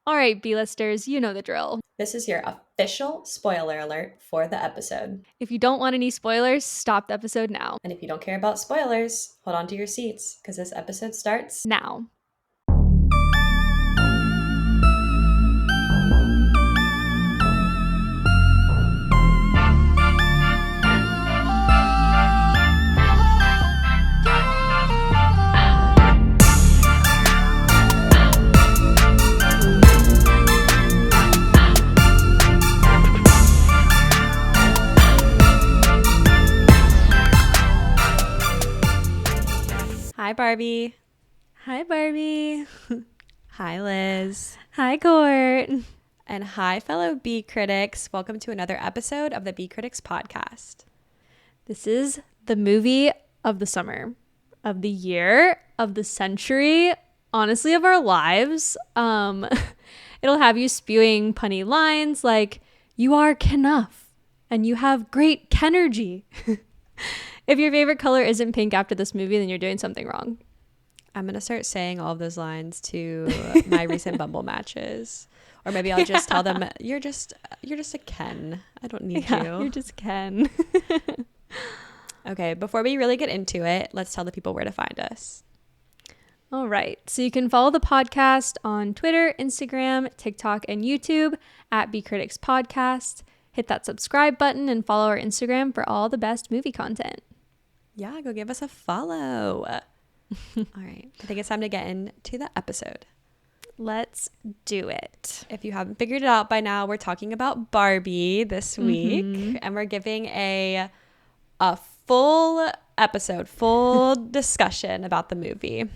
All right, B-listers, you know the drill. This is your official spoiler alert for the episode. If you don't want any spoilers, stop the episode now. And if you don't care about spoilers, hold on to your seats because this episode starts now. Hi, Barbie. Hi, Barbie. Hi, Liz. Hi, Court. And hi, fellow B critics. Welcome to another episode of the B Critics Podcast. This is the movie of the summer, of the year, of the century, honestly, of our lives. It'll have you spewing punny lines like, "You are Kenuff," and "You have great Kenergy." If your favorite color isn't pink after this movie, then you're doing something wrong. I'm going to start saying all of those lines to my recent Bumble matches. Or maybe I'll just tell them, you're just a Ken. I don't need you. You're just Ken. Okay, before we really get into it, let's tell the people where to find us. All right. So you can follow the podcast on Twitter, Instagram, TikTok, and YouTube at bcriticspodcast. Hit that subscribe button and follow our Instagram for all the best movie content. Yeah, go give us a follow. All right. I think it's time to get into the episode. Let's do it. If you haven't figured it out by now, we're talking about Barbie this week, and we're giving a full episode, full discussion about the movie.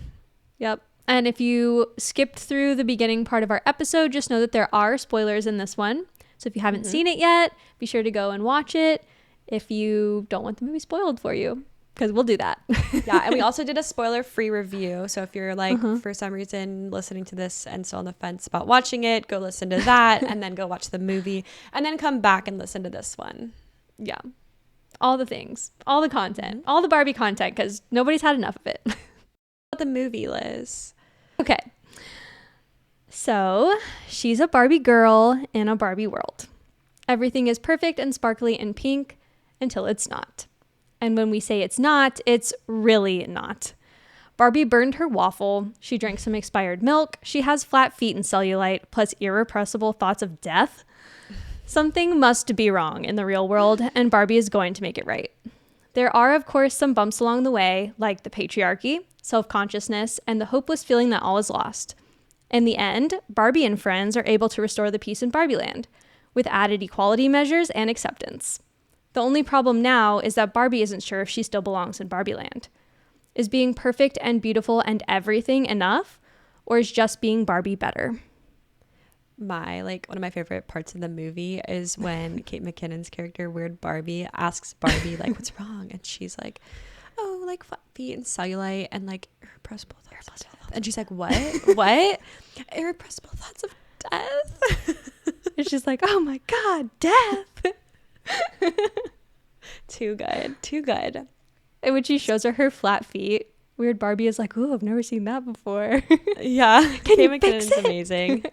Yep. And if you skipped through the beginning part of our episode, just know that there are spoilers in this one. So if you haven't seen it yet, be sure to go and watch it if you don't want the movie spoiled for you, because we'll do that. Yeah, and we also did a spoiler-free review. So if you're like, for some reason, listening to this and still on the fence about watching it, go listen to that and then go watch the movie and then come back and listen to this one. Yeah. All the things, all the content, all the Barbie content, because nobody's had enough of it. About the movie, Liz. Okay. So she's a Barbie girl in a Barbie world. Everything is perfect and sparkly and pink until it's not. And when we say it's not, it's really not. Barbie burned her waffle. She drank some expired milk. She has flat feet and cellulite, plus irrepressible thoughts of death. Something must be wrong in the real world, and Barbie is going to make it right. There are, of course, some bumps along the way, like the patriarchy, self-consciousness, and the hopeless feeling that all is lost. In the end, Barbie and friends are able to restore the peace in Barbie Land, with added equality measures and acceptance. The only problem now is that Barbie isn't sure if she still belongs in Barbie Land. Is being perfect and beautiful and everything enough, or is just being Barbie better? One of my favorite parts of the movie is when Kate McKinnon's character, Weird Barbie, asks Barbie, like, what's wrong? And she's like, oh, like flat feet and cellulite and like irrepressible thoughts of death. And she's like, what? What? Irrepressible thoughts of death. And she's like, oh my God, death. Too good. And when she shows her flat feet, Weird Barbie is like, ooh, I've never seen that before. Yeah. Kate McKinnon's amazing.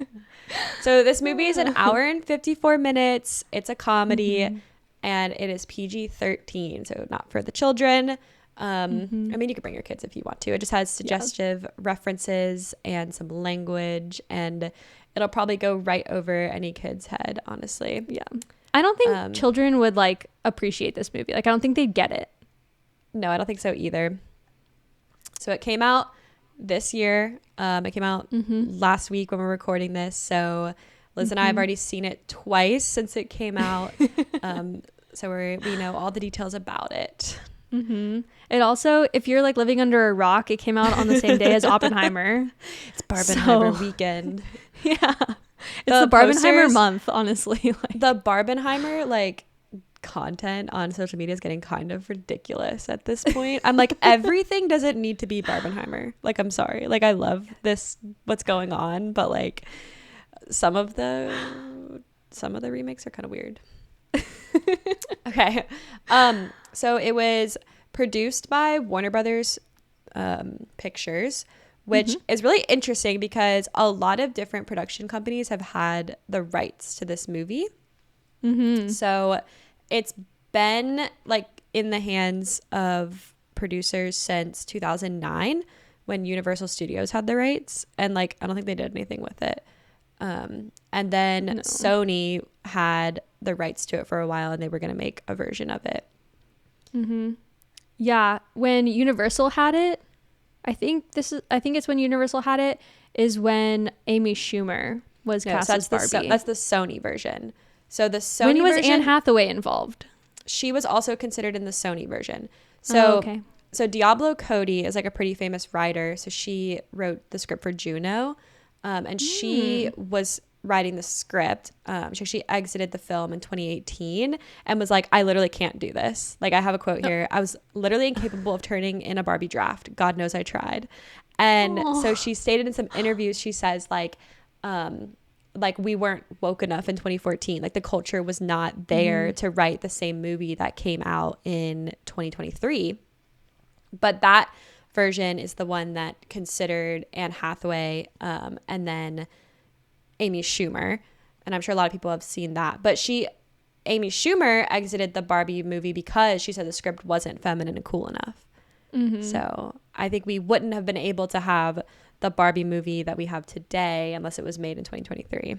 So this movie is an hour and 54 minutes. It's a comedy and it is PG-13, so not for the children. I mean, you can bring your kids if you want to. It just has suggestive references and some language, and it'll probably go right over any kid's head, honestly. Yeah. I don't think children would like appreciate this movie. Like, I don't think they'd get it. No, I don't think so either. So it came out this year. It came out last week when we're recording this. So Liz and I have already seen it twice since it came out. So we know all the details about it. It also, if you're like living under a rock, it came out on the same day as Oppenheimer. It's Barbenheimer weekend. Yeah. It's the Barbenheimer month, honestly. The Barbenheimer content on social media is getting kind of ridiculous at this point. I'm like, everything doesn't need to be Barbenheimer. Like, I'm sorry. Like, I love what's going on, but like some of the remakes are kind of weird. Okay. So it was produced by Warner Brothers Pictures, which is really interesting because a lot of different production companies have had the rights to this movie. So it's been like in the hands of producers since 2009 when Universal Studios had the rights, and like I don't think they did anything with it. And then Sony had the rights to it for a while, and they were going to make a version of it. Yeah, when Universal had it, I think it's when Universal had it is when Amy Schumer was cast as Barbie. That's the Sony version. So the Sony when was version, Anne Hathaway involved? She was also considered in the Sony version. So So Diablo Cody is like a pretty famous writer. So she wrote the script for Juno, and she was writing the script. She exited the film in 2018 and was like, I literally can't do this. Like, I have a quote here. I was literally incapable of turning in a Barbie draft. God knows I tried. And so she stated in some interviews, she says like we weren't woke enough in 2014. Like the culture was not there to write the same movie that came out in 2023. But that version is the one that considered Anne Hathaway and then Amy Schumer. And I'm sure a lot of people have seen that. But Amy Schumer exited the Barbie movie because she said the script wasn't feminine and cool enough. So I think we wouldn't have been able to have the Barbie movie that we have today unless it was made in 2023.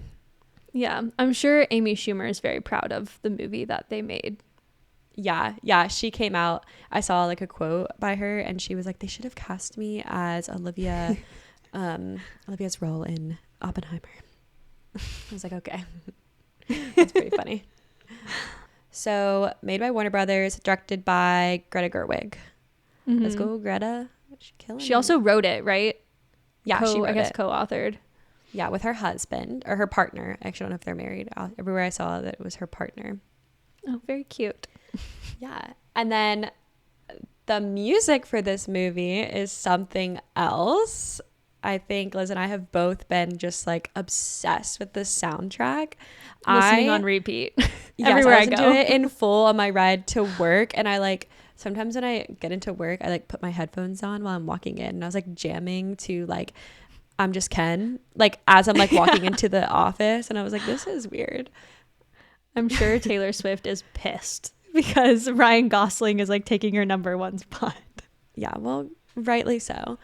Yeah, I'm sure Amy Schumer is very proud of the movie that they made. Yeah, she came out. I saw like a quote by her, and she was like, they should have cast me as Olivia's role in Oppenheimer. I was like, okay. That's pretty funny. So made by Warner Brothers, directed by Greta Gerwig. Let's go, Greta. She also wrote it, right? Yeah, she wrote I guess it. Co-authored. Yeah, with her husband or her partner. I actually don't know if they're married. Everywhere I saw that it was her partner. Oh, very cute. Yeah. And then the music for this movie is something else. I think Liz and I have both been just like obsessed with the soundtrack. Listening on repeat. Everywhere I go. To it in full on my ride to work, and I like sometimes when I get into work, I like put my headphones on while I'm walking in, and I was like jamming to like I'm Just Ken, like as I'm like walking into the office, and I was like, this is weird. I'm sure Taylor Swift is pissed because Ryan Gosling is like taking her number one spot. Yeah, well, rightly so.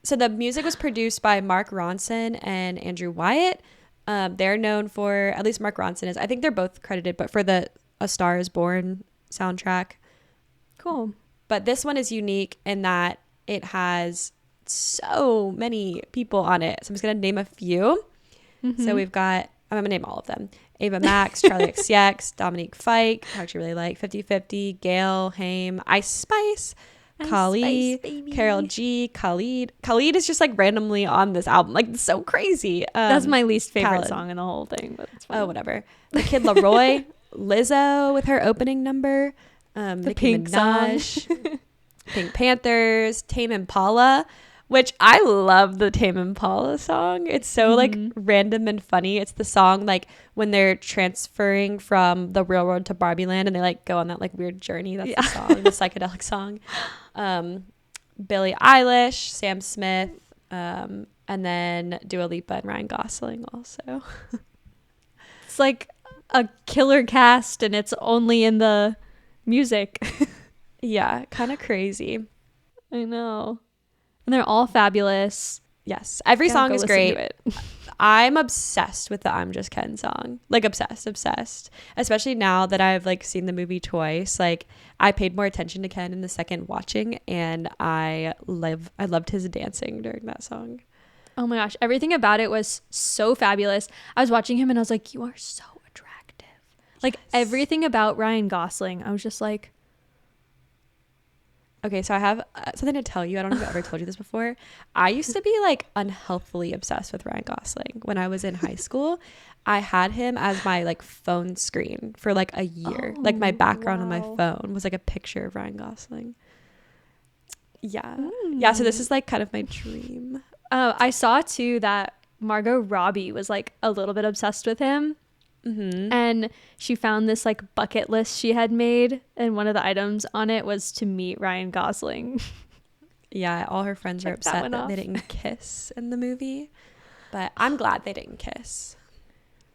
So the music was produced by Mark Ronson and Andrew Wyatt. They're known for, at least Mark Ronson is, I think they're both credited, but for the A Star Is Born soundtrack. Cool. But this one is unique in that it has so many people on it. So I'm just going to name a few. So we've got, I'm going to name all of them. Ava Max, Charlie XCX, Dominique Fike, who I actually really like, 50/50, Gail, Haim, Ice Spice, Kali, Carol G, Khalid. Khalid is just like randomly on this album. Like, it's so crazy. That's my least favorite song in the whole thing, but it's fine. Oh, whatever. The Kid Laroi, Lizzo with her opening number, the Nicki Pink Minaj, song. Pink Panthers, Tame Impala, which I love the Tame Impala song. It's so like random and funny. It's the song like when they're transferring from the real world to Barbie land and they like go on that like weird journey. That's the song, the psychedelic song. Billie Eilish, Sam Smith, and then Dua Lipa and Ryan Gosling also. It's like a killer cast and it's only in the music. Yeah, kind of crazy. I know. And they're all fabulous. Yes, every song is great. I'm obsessed with the I'm Just Ken song. Like obsessed. Especially now that I've like seen the movie twice. Like I paid more attention to Ken in the second watching, and I loved his dancing during that song. Oh my gosh, everything about it was so fabulous. I was watching him and I was like, you are so attractive. Like everything about Ryan Gosling, I was just like, okay, so I have something to tell you. I don't know if I've ever told you this before. I used to be like unhealthily obsessed with Ryan Gosling. When I was in high school, I had him as my like phone screen for like a year. Like my background on my phone was like a picture of Ryan Gosling. Yeah. Yeah, so this is like kind of my dream. I saw too that Margot Robbie was like a little bit obsessed with him. And she found this like bucket list she had made, and one of the items on it was to meet Ryan Gosling. Yeah, all her friends were upset that they didn't kiss in the movie. But I'm glad they didn't kiss.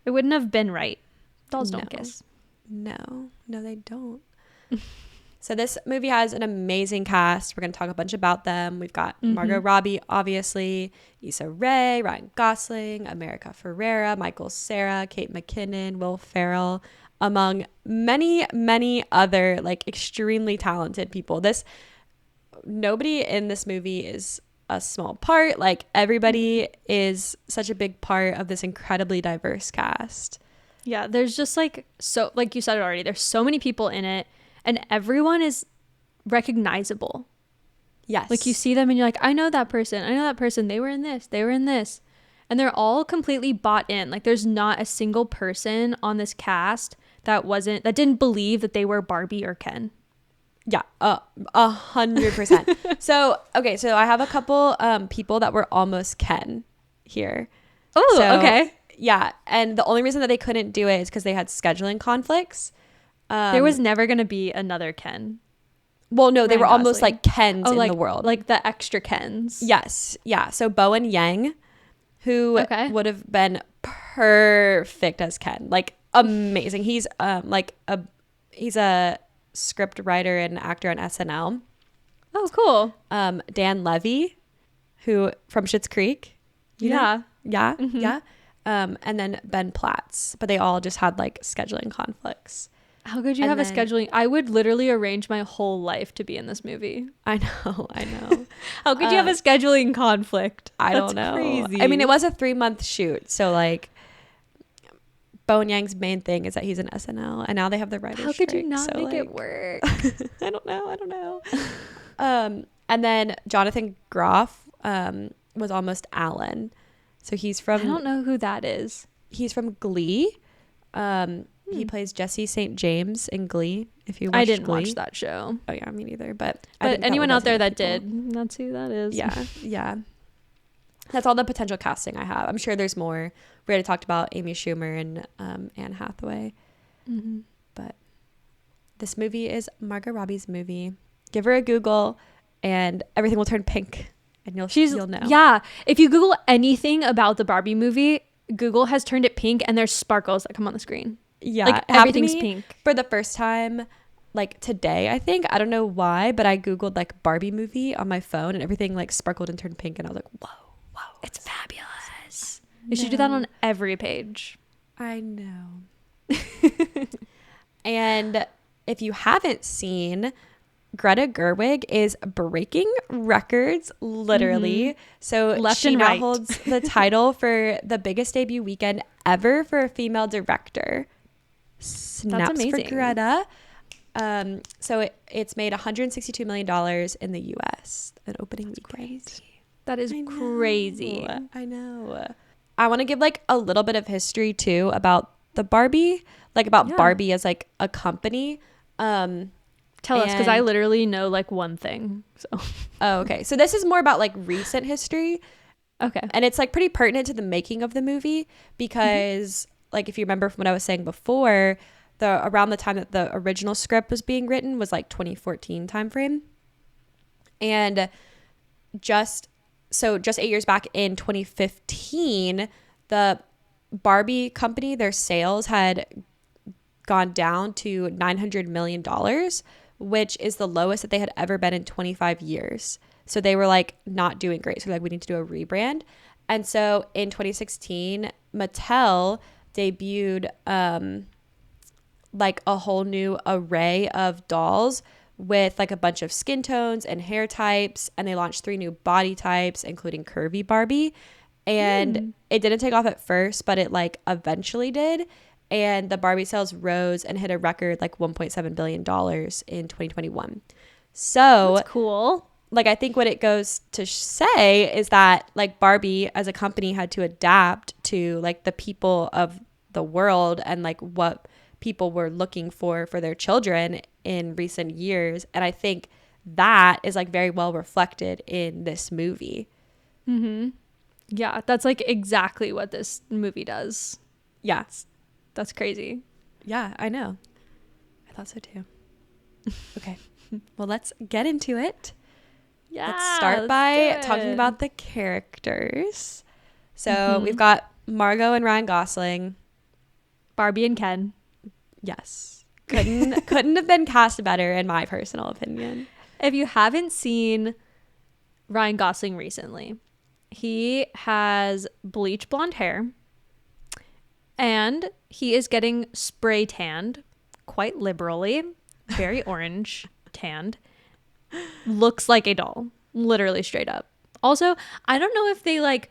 It wouldn't have been right. Dolls don't kiss. No, they don't. So this movie has an amazing cast. We're going to talk a bunch about them. We've got Margot Robbie, obviously, Issa Rae, Ryan Gosling, America Ferrera, Michael Cera, Kate McKinnon, Will Ferrell, among many, many other like extremely talented people. Nobody in this movie is a small part. Like everybody is such a big part of this incredibly diverse cast. Yeah, there's just like, so like you said it already, there's so many people in it and everyone is recognizable. Yes. Like you see them and you're like, I know that person, they were in this, and they're all completely bought in. Like there's not a single person on this cast that didn't believe that they were Barbie or Ken. Yeah, 100%. So I have a couple people that were almost Ken here. Oh, okay. Yeah, and the only reason that they couldn't do it is because they had scheduling conflicts. There was never going to be another Ken. Well, no, they were almost like Kens in the world. Like the extra Kens. Yes, yeah. So Bowen Yang, who would have been perfect as Ken. Like amazing. He's he's a script writer and actor on SNL. Oh, cool. Dan Levy, who from Schitt's Creek. Yeah. Yeah. And then Ben Platts, but they all just had like scheduling conflicts. How could you have a scheduling? I would literally arrange my whole life to be in this movie. I know. How could you have a scheduling conflict? I don't know. Crazy. I mean, it was a 3-month shoot, so like Bowen Yang's main thing is that he's an SNL, and now they have the writer's strike. How could you not make it work? I don't know. And then Jonathan Groff was almost Alan. So he's from... I don't know who that is. He's from Glee. He plays Jesse St. James in Glee. If you watched I didn't Glee. watch that show. Oh yeah, me neither. But anyone out there that did, that's who that is. Yeah. That's all the potential casting I have. I'm sure there's more. We already talked about Amy Schumer and Anne Hathaway. Mm-hmm. But this movie is Margot Robbie's movie. Give her a Google and everything will turn pink and you'll know. Yeah. If you Google anything about the Barbie movie, Google has turned it pink and there's sparkles that come on the screen. Yeah. Like everything's pink. For the first time, like today, I think. I don't know why, but I Googled like Barbie movie on my phone and everything like sparkled and turned pink and I was like, whoa, it's fabulous. You should do that on every page. I know. And if you haven't seen, Greta Gerwig is breaking records, literally. So she now holds the title for the biggest debut weekend ever for a female director. Snaps That's amazing. For Greta. So it's made $162 million in the U.S. an opening weekend. Crazy. That is crazy. I know. I want to give like a little bit of history too about the Barbie, like about Barbie as like a company. Tell us, because I literally know like one thing. So. Oh, okay. So this is more about like recent history. Okay. And it's like pretty pertinent to the making of the movie because like if you remember from what I was saying before, around the time that the original script was being written was like 2014 timeframe. And just 8 years back in 2015, the Barbie company, their sales had gone down to $900 million, which is the lowest that they had ever been in 25 years. So they were like not doing great. So like, we need to do a rebrand. And so in 2016, Mattel debuted like a whole new array of dolls with like a bunch of skin tones and hair types. And they launched 3 new body types, including curvy Barbie. And it didn't take off at first, but it like eventually did. And the Barbie sales rose and hit a record like $1.7 billion in 2021. So that's cool. Like, I think what it goes to say is that like Barbie as a company had to adapt to like the people of the world and like what people were looking for their children in recent years. And I think that is like very well reflected in this movie. Mm-hmm. Yeah, that's like exactly what this movie does. Yeah. That's crazy. Yeah, I know. I thought so too. Okay. Well, let's get into it. Yeah, let's start by talking about the characters. So we've got Margot and Ryan Gosling. Barbie and Ken. Yes. Couldn't have been cast better in my personal opinion. If you haven't seen Ryan Gosling recently, he has bleach blonde hair and he is getting spray tanned quite liberally, very orange tanned. Looks like a doll, literally straight up. Also, I don't know if they like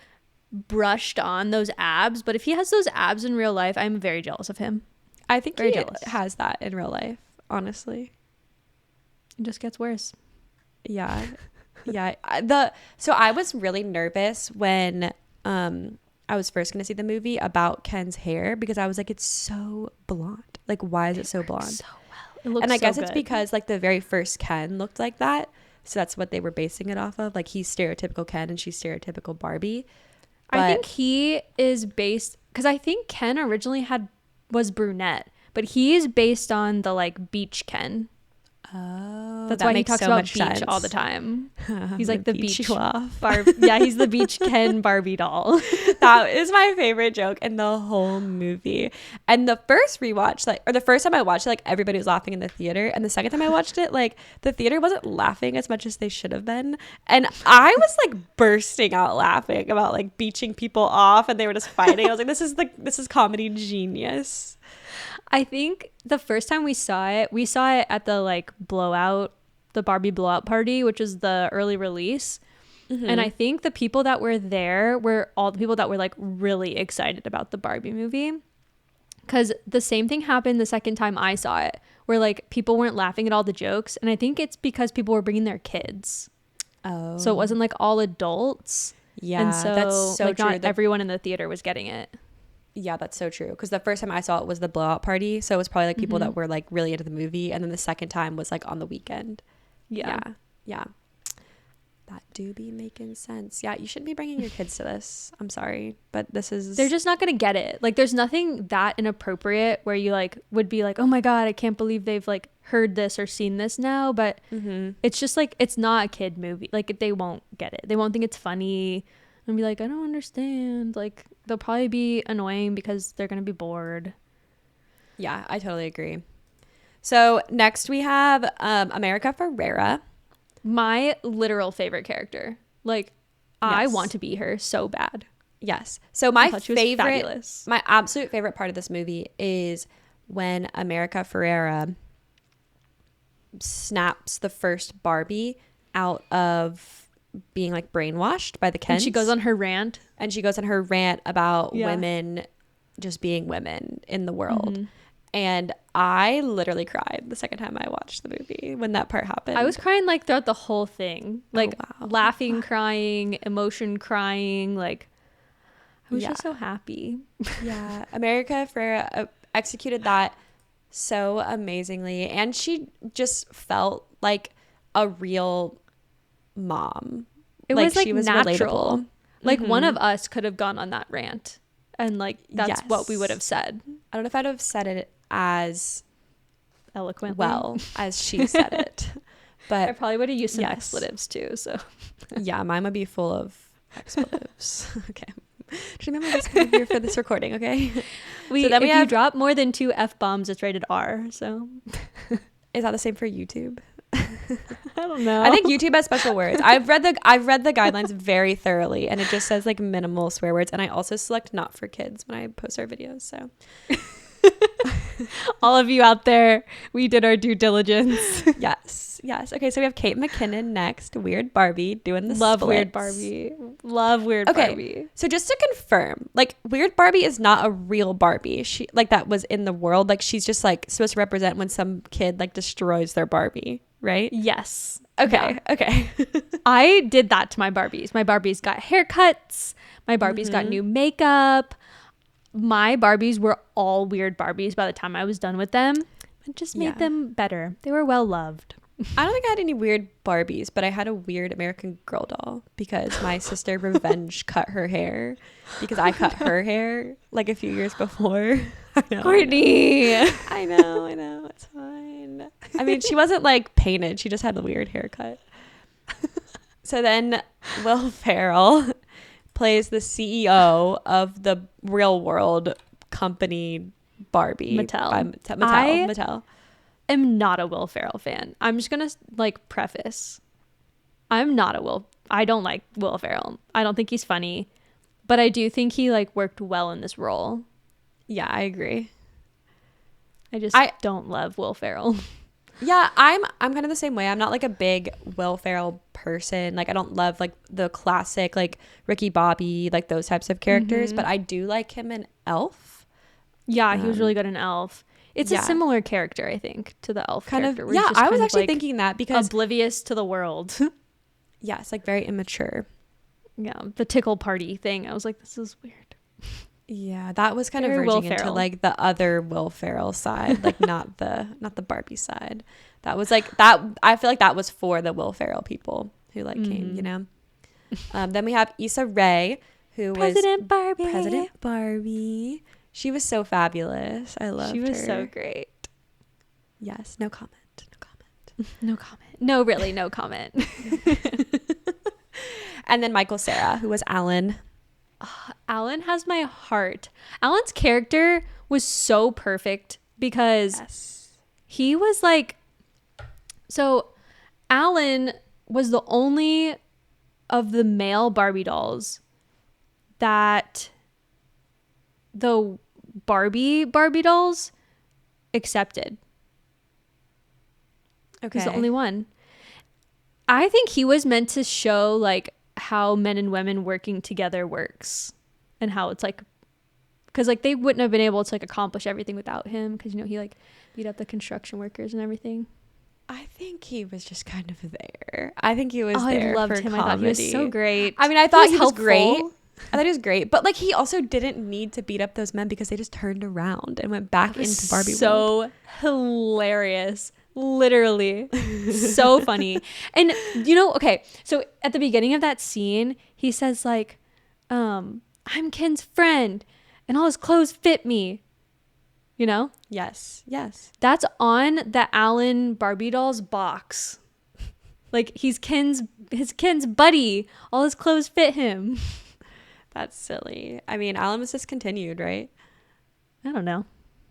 brushed on those abs, but if he has those abs in real life, I'm very jealous of him. I think Very he jealous. has that in real life, honestly. It just gets worse. Yeah. Yeah. So I was really nervous when I was first going to see the movie about Ken's hair because I was like, it's so blonde. Like, why is it so blonde? So well. It looks And I so guess it's good. because like the very first Ken looked like that. So that's what they were basing it off of. Like he's stereotypical Ken and she's stereotypical Barbie. I think he is based because I think Ken originally was brunette, but he is based on the like beach Ken. Oh, That's that why he makes talks so about much beach sense. all the time. He's like the beach you off. Yeah, he's the beach Ken Barbie doll. That is my favorite joke in the whole movie. And the first rewatch, the first time I watched it, like everybody was laughing in the theater, and the second time I watched it, like the theater wasn't laughing as much as they should have been, and I was like bursting out laughing about like beaching people off, and they were just fighting. I was like, this is comedy genius. I think the first time we saw it at the like the Barbie blowout party, which is the early release. Mm-hmm. And I think the people that were there were all the people that were like really excited about the Barbie movie. Because the same thing happened the second time I saw it, where like people weren't laughing at all the jokes. And I think it's because people were bringing their kids. Oh. So it wasn't like all adults. Yeah, and so that's so like true. not everyone in the theater was getting it. Yeah, that's so true. Because the first time I saw it was the blowout party. So it was probably like people that were like really into the movie. And then the second time was like on the weekend. Yeah. That do be making sense. Yeah, you shouldn't be bringing your kids to this. I'm sorry. But they're just not going to get it. Like there's nothing that inappropriate where you like would be like, oh my God, I can't believe they've like heard this or seen this now. But it's just like, it's not a kid movie. Like they won't get it. They won't think it's funny. And be like, I don't understand. Like they'll probably be annoying because they're gonna be bored. Yeah, I totally agree. So next we have America Ferrera, my literal favorite character. Like I want to be her so bad. Yes. So my fabulous. My absolute favorite part of this movie is when America Ferrera snaps the first Barbie out of being like brainwashed by the Kens. And she goes on her rant about women just being women in the world. And I literally cried the second time I watched the movie when that part happened. I was crying like throughout the whole thing, like wow. laughing, crying, emotion, crying. Like I was just so happy. Yeah, America Ferrera executed that so amazingly, and she just felt like a real mom. It was like natural. Relatable. Like one of us could have gone on that rant, and like that's what we would have said. I don't know if I'd have said it as eloquently well as she said it, but I probably would have used some expletives too. So yeah, mine would be full of expletives. Okay, just remember this here for this recording. Okay, if you drop more than 2 F-bombs, it's rated R. So is that the same for YouTube? I don't know. I think YouTube has special words. I've read the guidelines very thoroughly, and it just says like minimal swear words. And I also select not for kids when I post our videos. So all of you out there, we did our due diligence. Yes. Okay, so we have Kate McKinnon next. Weird Barbie doing the Love splits. Weird Barbie. Love Weird Barbie. So just to confirm, like Weird Barbie is not a real Barbie. She like that was in the world. Like she's just like supposed to represent when some kid like destroys their Barbie. Right? Yes. Okay. I did that to my Barbies. My Barbies got haircuts. My Barbies got new makeup. My Barbies were all weird Barbies by the time I was done with them. It just made them better. They were well loved. I don't think I had any weird Barbies, but I had a weird American Girl doll because my sister revenge cut her hair because I cut her hair like a few years before. Courtney. I know. It's fine. I mean, she wasn't like painted. She just had the weird haircut. So then Will Ferrell plays the CEO of the real world company Barbie. Mattel. Mattel. I'm not a Will Ferrell fan. I'm just gonna like preface. I don't like Will Ferrell. I don't think he's funny, but I do think he like worked well in this role. Yeah, I agree. I don't love Will Ferrell. Yeah, I'm kind of the same way. I'm not like a big Will Ferrell person. Like I don't love like the classic like Ricky Bobby, like those types of characters, but I do like him in Elf. Yeah, he was really good in Elf. It's a similar character, I think, to the Elf character. Yeah, I was actually thinking that because oblivious to the world. Yeah, it's like very immature. Yeah, the tickle party thing. I was like, this is weird. Yeah, that was kind of verging into like the other Will Ferrell side, like not the Barbie side. That was like that. I feel like that was for the Will Ferrell people who like came, you know. Then we have Issa Rae, who was President Barbie. She was so fabulous. I loved her. She was so great. Yes. No comment. No comment. No, really, no comment. And then Michael Cera, who was Alan. Alan has my heart. Alan's character was so perfect because he was like, so Alan was the only of the male Barbie dolls that the Barbie dolls accepted. Okay. He's the only one. I think he was meant to show like how men and women working together works and how it's like, because like they wouldn't have been able to like accomplish everything without him, because you know he like beat up the construction workers and everything. I think he was just kind of there. I think he was there. I loved him. Comedy. I thought he was so great. I mean, I thought he was great. I thought he was great, but like he also didn't need to beat up those men because they just turned around and went back into Barbie world. So hilarious. Literally so funny. And you know, okay, so at the beginning of that scene he says like I'm Ken's friend and all his clothes fit me, you know. Yes That's on the Alan Barbie dolls box. Like he's Ken's buddy, all his clothes fit him. That's silly. I mean, Alan was discontinued, right? I don't know.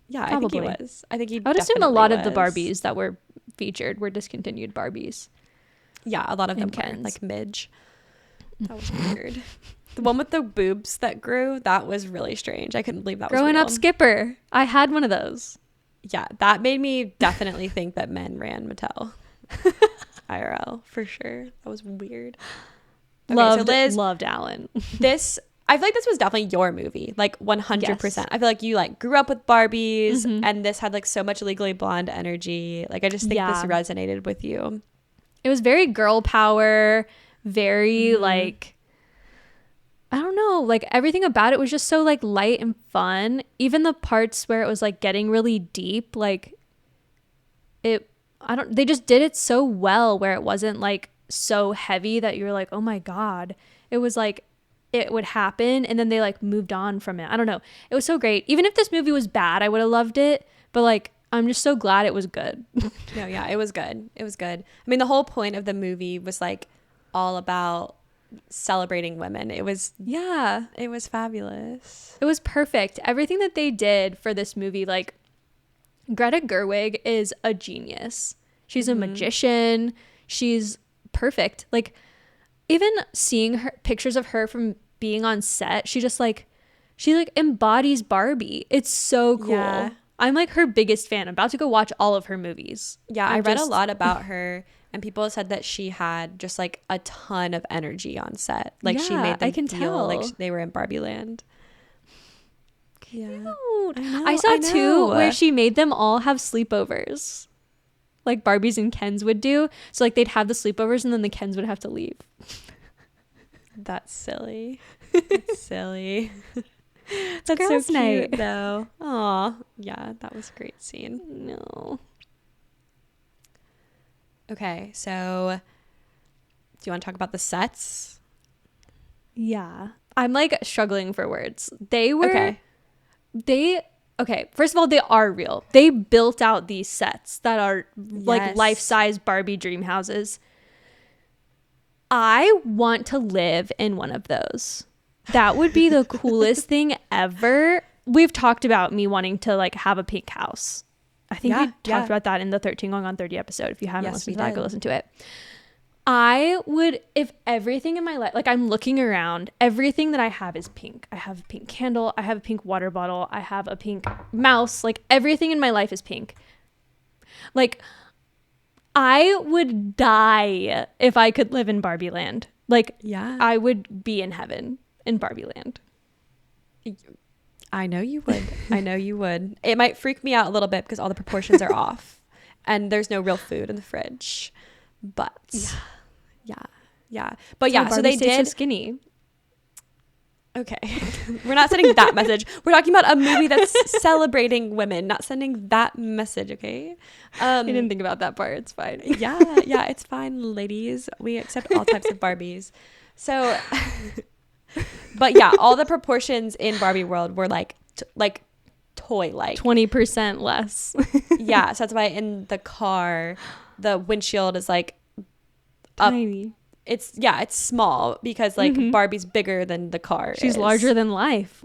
Yeah, probably. I think he was. I think he. I would assume a lot of the Barbies that were featured were discontinued Barbies. Yeah, a lot of them were like Midge. That was weird. The one with the boobs that grew, that was really strange. I couldn't believe that was Growing up Skipper. I had one of those. Yeah, that made me definitely think that men ran Mattel. IRL, for sure. That was weird. Okay, loved Alan. I feel like this was definitely your movie, like 100%. Yes. I feel like you like grew up with Barbies, and this had like so much Legally Blonde energy. Like I just think this resonated with you. It was very girl power, very like, I don't know, like everything about it was just so like light and fun. Even the parts where it was like getting really deep, like they just did it so well where it wasn't like so heavy that you're like, oh my God. It was like, it would happen and then they like moved on from it. I don't know. It was so great. Even if this movie was bad, I would have loved it. But like, I'm just so glad it was good. No, yeah, it was good. It was good. I mean, the whole point of the movie was like all about celebrating women. It was fabulous. It was perfect. Everything that they did for this movie, like Greta Gerwig is a genius. She's a magician. She's perfect. Like, even seeing her pictures of her from being on set, she embodies Barbie. It's so cool. Yeah. I'm like her biggest fan. I'm about to go watch all of her movies. Yeah, I read a lot about her, and people said that she had just like a ton of energy on set. Like she made them feel like they were in Barbie land. Cute. Yeah. I saw too where she made them all have sleepovers. Like Barbies and Kens would do. So like they'd have the sleepovers and then the Kens would have to leave. That's silly. That's silly. That's girls' so cute, night though. Aw, yeah, that was a great scene. No. Okay, so do you want to talk about the sets? Yeah. I'm like struggling for words. Okay, first of all, they are real. They built out these sets that are like life-size Barbie dream houses. I want to live in one of those. That would be the coolest thing ever. We've talked about me wanting to like have a pink house. I think we talked about that in the 13 going on 30 episode. If you haven't listened to that, go listen to it. I would, if everything in my life, like I'm looking around, everything that I have is pink. I have a pink candle. I have a pink water bottle. I have a pink mouse. Like everything in my life is pink. Like I would die if I could live in Barbie land. Like I would be in heaven in Barbie land. I know you would. I know you would. It might freak me out a little bit because all the proportions are off and there's no real food in the fridge. But yeah. But yeah, so they did so skinny. Okay. We're not sending that message. We're talking about a movie that's celebrating women, not sending that message, okay? I didn't think about that part. It's fine. Yeah, it's fine, ladies. We accept all types of Barbies. So but yeah, all the proportions in Barbie world were like toy-like. 20% less. Yeah, so that's why in the car, the windshield is like tiny. It's small because like Barbie's bigger than the car. She's larger than life.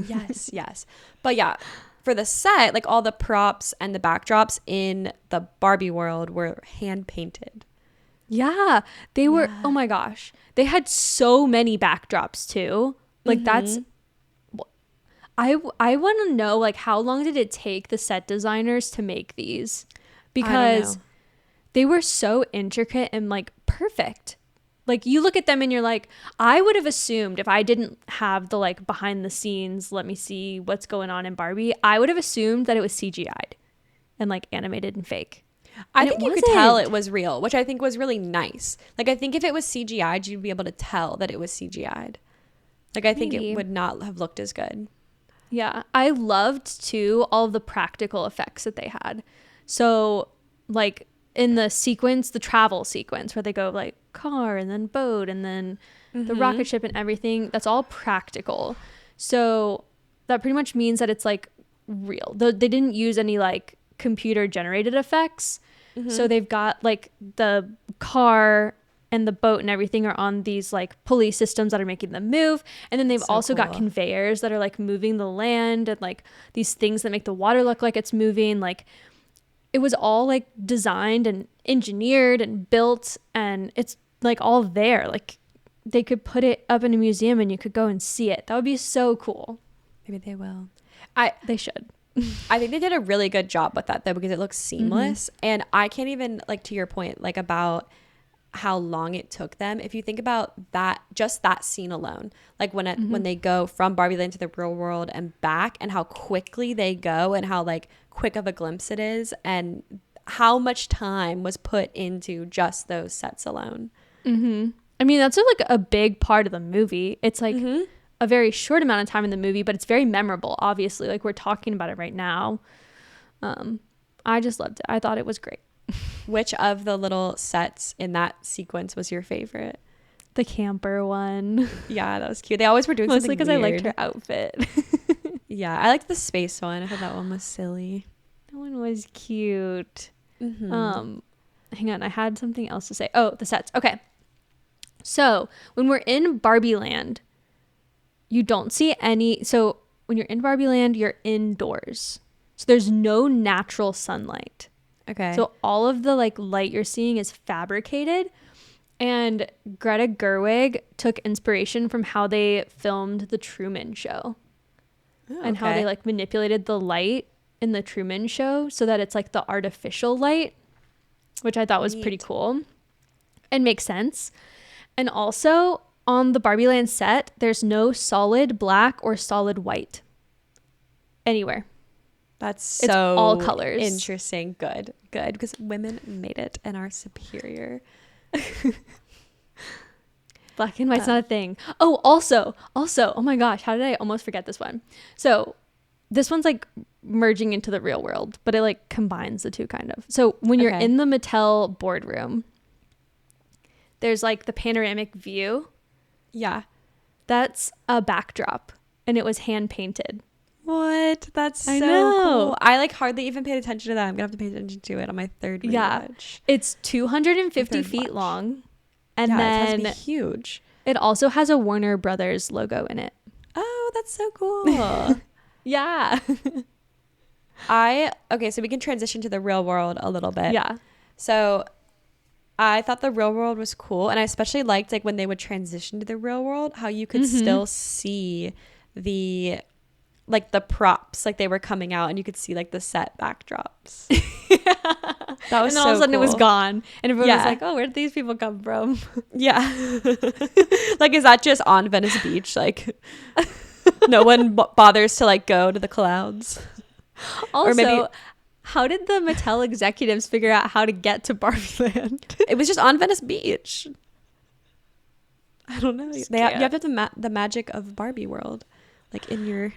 Yes. But yeah, for the set, like all the props and the backdrops in the Barbie world were hand painted. Yeah, they were. Oh my gosh, they had so many backdrops too. Like that's. I want to know like how long did it take the set designers to make these, because they were so intricate and like perfect. Like you look at them and you're like, I would have assumed if I didn't have the like behind the scenes, let me see what's going on in Barbie, I would have assumed that it was CGI'd and like animated and fake. I think you could tell it was real, which I think was really nice. Like I think if it was CGI'd, you'd be able to tell that it was CGI'd. Like I think it would not have looked as good. Yeah, I loved too all of the practical effects that they had. So like in the sequence, the travel sequence where they go like car and then boat and then the rocket ship and everything, that's all practical. So that pretty much means that it's like real. They didn't use any like computer generated effects. So they've got like the car and the boat and everything are on these like pulley systems that are making them move. And then they've also got conveyors that are like moving the land and like these things that make the water look like it's moving. Like it was all like designed and engineered and built, and it's like all there. Like they could put it up in a museum and you could go and see it. That would be so cool. Maybe they will. They should. I think they did a really good job with that though, because it looks seamless. And I can't even, like, to your point, like about how long it took them. If you think about that, just that scene alone, like when they go from Barbie Land to the real world and back, and how quickly they go and how like quick of a glimpse it is, and how much time was put into just those sets alone. I mean, that's like a big part of the movie. It's like a very short amount of time in the movie, but it's very memorable, obviously. Like we're talking about it right now. I just loved it. I thought it was great. Which of the little sets in that sequence was your favorite? The camper one. Yeah, that was cute. They always were doing mostly something because I liked her outfit. Yeah, I liked the space one. I thought that one was silly. That one was cute. Hang on, I had something else to say. Oh, the sets. Okay. So when we're in Barbie Land, you don't see any. So when you're in Barbie Land, you're indoors. So there's no natural sunlight. Okay. So all of the like light you're seeing is fabricated. And Greta Gerwig took inspiration from how they filmed the Truman Show. And how they like manipulated the light in the Truman Show so that it's like the artificial light, which I thought was pretty cool and makes sense. And also on the Barbie Land set, there's no solid black or solid white anywhere. That's it's so all colors. Interesting. Good. Because women made it and are superior. Black and white's not a thing. Oh, also, oh my gosh, how did I almost forget this one? So this one's like merging into the real world, but it like combines the two kind of. So when you're in the Mattel boardroom, there's like the panoramic view. Yeah. That's a backdrop, and it was hand painted. What? That's so cool. I like hardly even paid attention to that. I'm gonna have to pay attention to it on my third rewatch. It's 250 feet long, And it then has to be huge. it also has a Warner Brothers logo in it. Oh, that's so cool. Yeah. Okay, so we can transition to the real world a little bit. Yeah. So I thought the real world was cool, and I especially liked like when they would transition to the real world, how you could still see the props, like they were coming out, and you could see like the set backdrops. That was and then all of a sudden cool. it was gone, and everyone was Yeah. like, "Oh, where did these people come from?" Yeah. Like, is that just on Venice Beach? Like, no one bothers to like go to the clouds. Also, Or maybe how did the Mattel executives figure out how to get to Barbie Land? it was just on Venice Beach. I don't know. You have to have the magic of Barbie world, like in your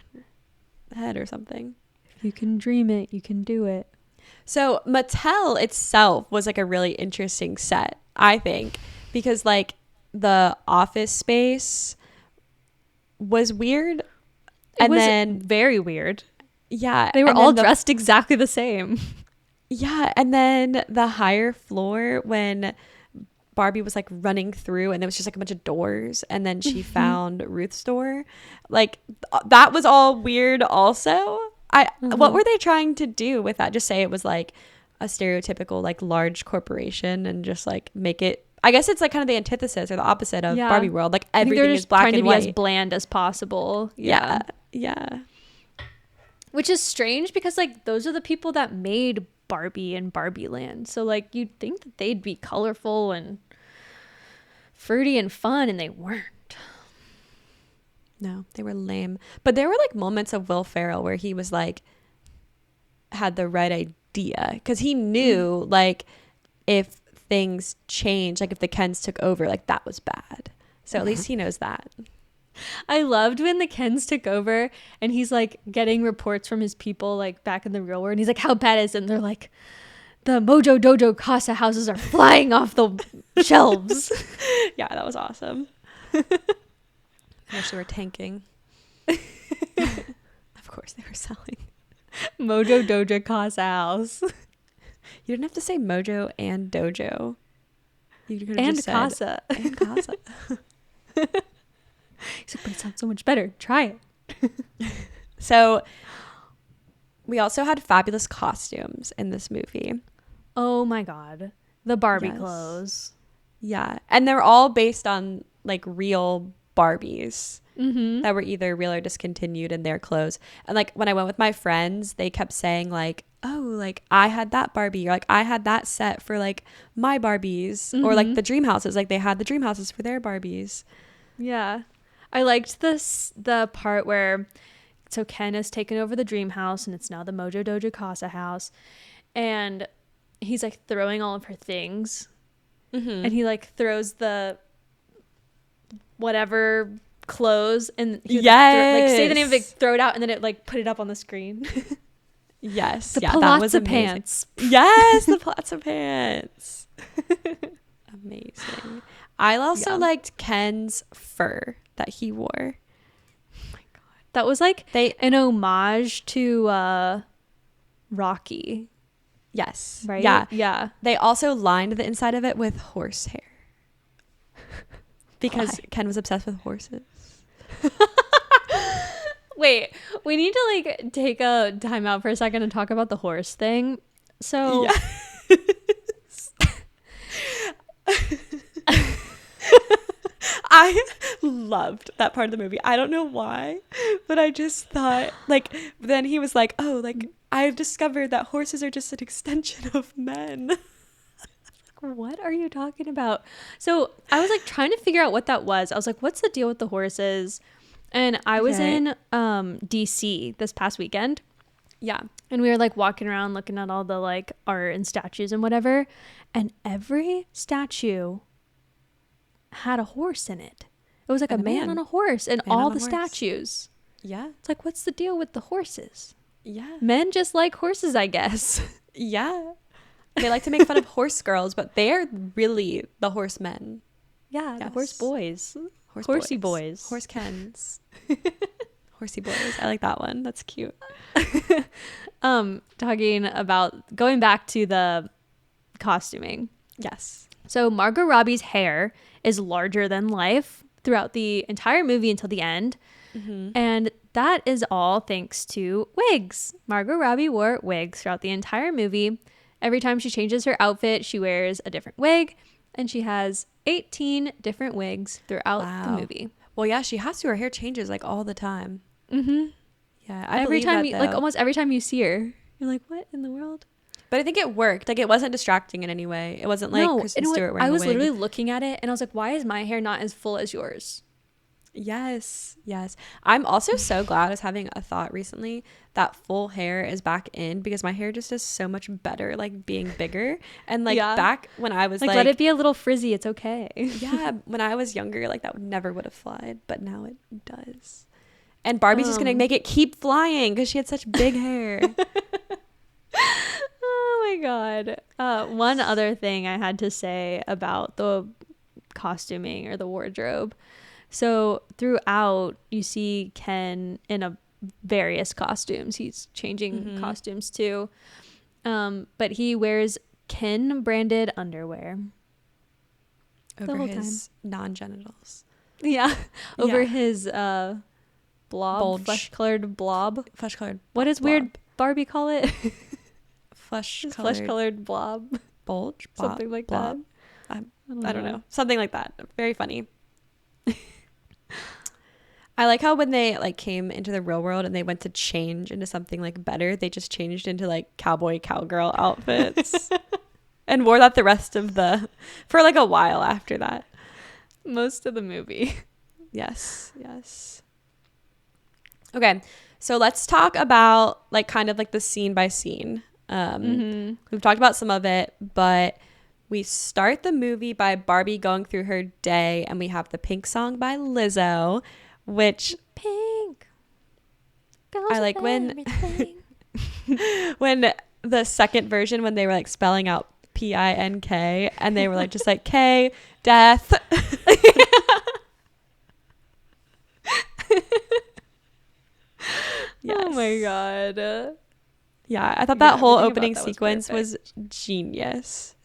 head or something. If you can dream it, you can do it. So Mattel itself was like a really interesting set, I think, because like the office space was weird. It was very weird. Yeah. They were all dressed exactly the same. Yeah. And then the higher floor, when Barbie was like running through and there was just like a bunch of doors, and then she found Ruth's door, like that was all weird also. What were they trying to do with that? Just say it was like a stereotypical like large corporation and just like make it, I guess it's like kind of the antithesis or the opposite of Barbie world. Like everything is black and white. Trying to be as bland as possible. Yeah. Which is strange because like those are the people that made Barbie and Barbie Land. So like you'd think that they'd be colorful and fruity and fun, and they weren't. No, they were lame. But there were like moments of Will Ferrell where he was like, had the right idea, because he knew like if things changed, like if the Kens took over, like that was bad. So at least he knows that. I loved when the Kens took over and he's like getting reports from his people like back in the real world, and he's like, "How bad is it?" And they're like, "The Mojo Dojo Casa houses are flying off the shelves." Yeah, that was awesome. I wish they were tanking. Of course they were selling. Mojo Dojo Casa house. You didn't have to say Mojo and Dojo. You could have And just said Casa. And Casa. He's like, "But it sounds so much better. Try it." So we also had fabulous costumes in this movie. Oh my God. The Barbie clothes. Yeah. And they're all based on like real Barbies that were either real or discontinued in their clothes. And like when I went with my friends, they kept saying like, "Oh, like I had that Barbie," or like I had that set for like my Barbies, or like the dream houses, like they had the dream houses for their Barbies. Yeah. I liked the part where, so Ken has taken over the dream house and it's now the Mojo Dojo Casa house, and he's like throwing all of her things, and he like throws the whatever clothes, and he would, like say the name of it, throw it out, and then it like put it up on the screen. Yes. The yeah, palazzo that was amazing. pants. Yes, the palazzo pants. Amazing. I also liked Ken's fur that he wore. Oh my God. That was like an homage to Rocky. Yes. Right? Yeah. Yeah. They also lined the inside of it with horse hair. Because Ken was obsessed with horses. Wait, we need to like take a time out for a second and talk about the horse thing. So I loved that part of the movie. I don't know why, but I just thought like, then he was like, "Oh, like I've discovered that horses are just an extension of men." What are you talking about? So I was like trying to figure out what that was. I was like, what's the deal with the horses? And I was in DC this past weekend. Yeah. And we were like walking around looking at all the like art and statues and whatever. And every statue had a horse in it. It was like a man on a horse, and all the statues. Yeah. It's like, what's the deal with the horses? Yeah. Men just like horses, I guess. Yeah. They like to make fun of horse girls, but they're really the horsemen. Yeah, yes. The horse boys. Horsey boys. Horse Kens. Horsey boys. I like that one. That's cute. Talking about going back to the costuming. Yes. So Margot Robbie's hair is larger than life throughout the entire movie until the end. And that is all thanks to wigs. Margot Robbie wore wigs throughout the entire movie. Every time she changes her outfit, she wears a different wig, and she has 18 different wigs throughout the movie. Well, yeah, she has to. Her hair changes like all the time. Yeah, every time you, like almost every time you see her, you're like, what in the world? But I think it worked. Like, it wasn't distracting in any way. It wasn't like Kristen Stewart wearing I was a wig. literally looking at it, and I was like, why is my hair not as full as yours? Yes. I'm also so glad I was having a thought recently that full hair is back in, because my hair just is so much better, like being bigger. And like back when I was like let it be a little frizzy. It's okay. Yeah. When I was younger, like that never would have flied, but now it does. And Barbie's just going to make it keep flying because she had such big hair. Oh my God. One other thing I had to say about the costuming or the wardrobe. So throughout, you see Ken in various costumes. He's changing costumes too. But he wears Ken branded underwear over his non-genitals. Yeah. Over his blob, flesh-colored blob. What does weird Barbie call it? Flesh-colored blob. Bulge? Something like blob. That. I don't know. Something like that. Very funny. I like how when they like came into the real world and they went to change into something like better, they just changed into like cowgirl outfits and wore that the rest of for like a while after that. Most of the movie. Yes. Okay, so let's talk about like kind of like the scene by scene. We've talked about some of it, but we start the movie by Barbie going through her day, and we have the Pink song by Lizzo, which Pink I like when when the second version, when they were like spelling out PINK and they were like just like K death. Yes. Oh my God. Yeah, I thought that whole opening sequence was genius.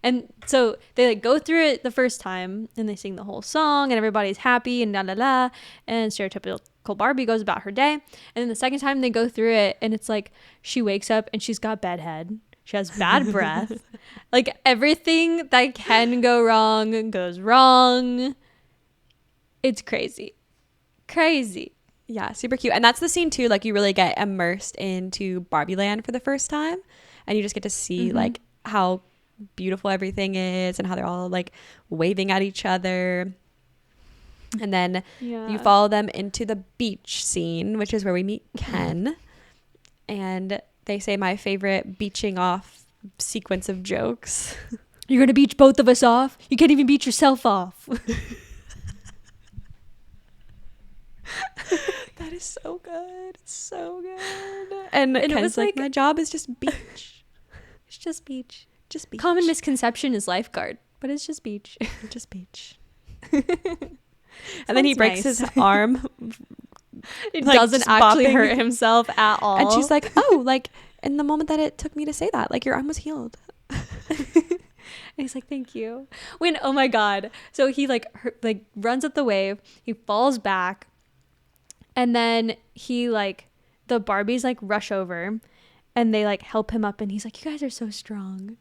And so they like go through it the first time and they sing the whole song and everybody's happy and la and stereotypical Barbie goes about her day. And then the second time they go through it and it's like she wakes up and she's got bad head. She has bad breath. Like everything that can go wrong goes wrong. It's crazy. Yeah, super cute. And that's the scene too, like you really get immersed into Barbie land for the first time and you just get to see like how beautiful everything is and how they're all like waving at each other. And then you follow them into the beach scene, which is where we meet Ken. And they say my favorite beaching off sequence of jokes. You're gonna beach both of us off? You can't even beach yourself off. That is so good. So good. And Ken's it was like, my job is just beach. It's just beach. Just beach. Common misconception is lifeguard, but it's just beach. Just beach. And then he breaks his arm. It like, doesn't actually hurt himself at all. And she's like, oh, like in the moment that it took me to say that, like your arm was healed. And he's like, thank you. Oh my God. So he like runs up the wave. He falls back. And then he like, the Barbies like rush over and they like help him up. And he's like, you guys are so strong.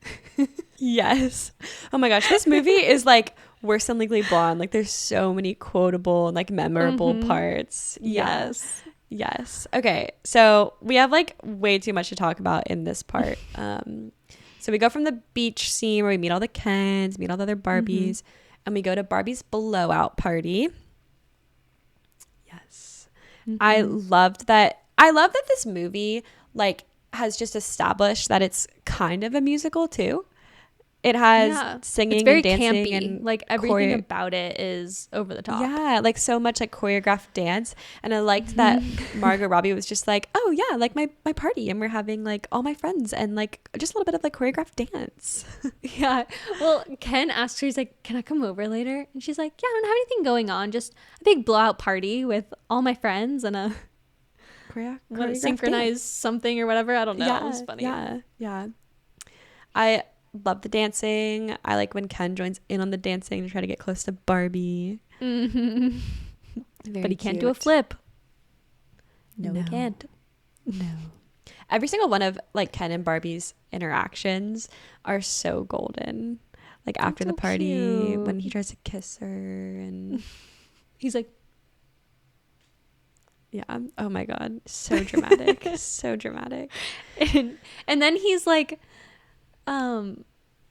Yes. Oh my gosh. This movie is like worse than Legally Blonde. Like there's so many quotable and like memorable parts. Yes. Okay. So we have like way too much to talk about in this part. So we go from the beach scene where we meet all the Kens, meet all the other Barbies, and we go to Barbie's blowout party. Yes. I loved that. I love that this movie like has just established that it's kind of a musical too. It has singing it's very and dancing campy. and like everything about it is over the top. Yeah, like so much like choreographed dance. And I liked that Margot Robbie was just like, oh yeah, like my party and we're having like all my friends and like just a little bit of like choreographed dance. Yeah. Well, Ken asks her, he's like, can I come over later? And she's like, yeah, I don't have anything going on. Just a big blowout party with all my friends and a synchronized something or whatever. I don't know. Yeah, it was funny. Yeah. love the dancing. I like when Ken joins in on the dancing to try to get close to Barbie. Mm-hmm. But he can't do a flip. No, he can't. No. Every single one of like Ken and Barbie's interactions are so golden. Like after the party, cute. When he tries to kiss her and he's like, yeah. Oh my God. So dramatic. So dramatic. And then he's like, oh,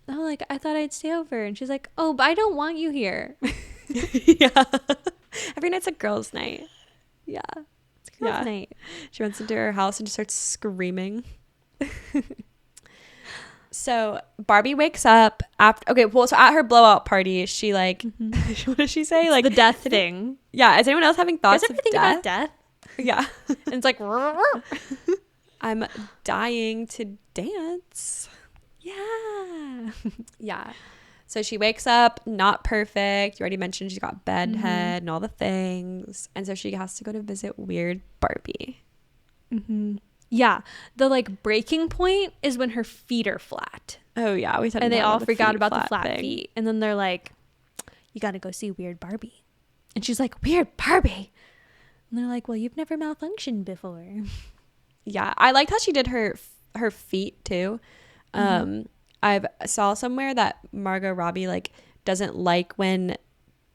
like, I thought I'd stay over. And she's like, oh, but I don't want you here. Yeah. Every night's a girls' night. Yeah. It's girls' night. She runs into her house and just starts screaming. So Barbie wakes up after, okay, well, so at her blowout party, she like, what does she say? Like the death thing. Yeah. Is anyone else having thoughts of death? About death? Yeah. And it's like, I'm dying to dance. Yeah. Yeah. So she wakes up, not perfect. You already mentioned she's got bedhead and all the things. And so she has to go to visit weird Barbie. Mm-hmm. Yeah. The like breaking point is when her feet are flat. Oh, yeah. We said, and they all forgot about the flat feet. And then they're like, you got to go see weird Barbie. And she's like, weird Barbie. And they're like, well, you've never malfunctioned before. Yeah. I liked how she did her feet too. I saw somewhere that Margot Robbie like doesn't like when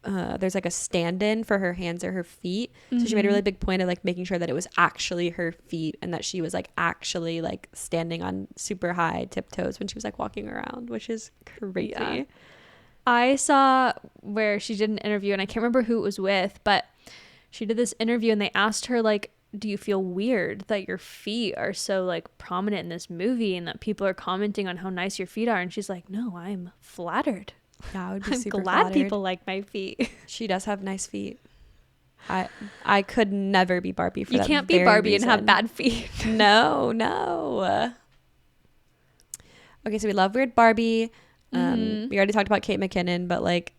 there's like a stand-in for her hands or her feet. So she made a really big point of like making sure that it was actually her feet and that she was like actually like standing on super high tiptoes when she was like walking around, which is crazy. Yeah. I saw where she did an interview and I can't remember who it was with, but she did this interview and they asked her like, do you feel weird that your feet are so like prominent in this movie and that people are commenting on how nice your feet are? And she's like, no, I'm flattered. Yeah, I would be I'm super glad flattered. People like my feet. She does have nice feet. I could never be Barbie for that. You can't be Barbie reason. And have bad feet. No. Okay, so we love weird Barbie. We already talked about Kate McKinnon, but like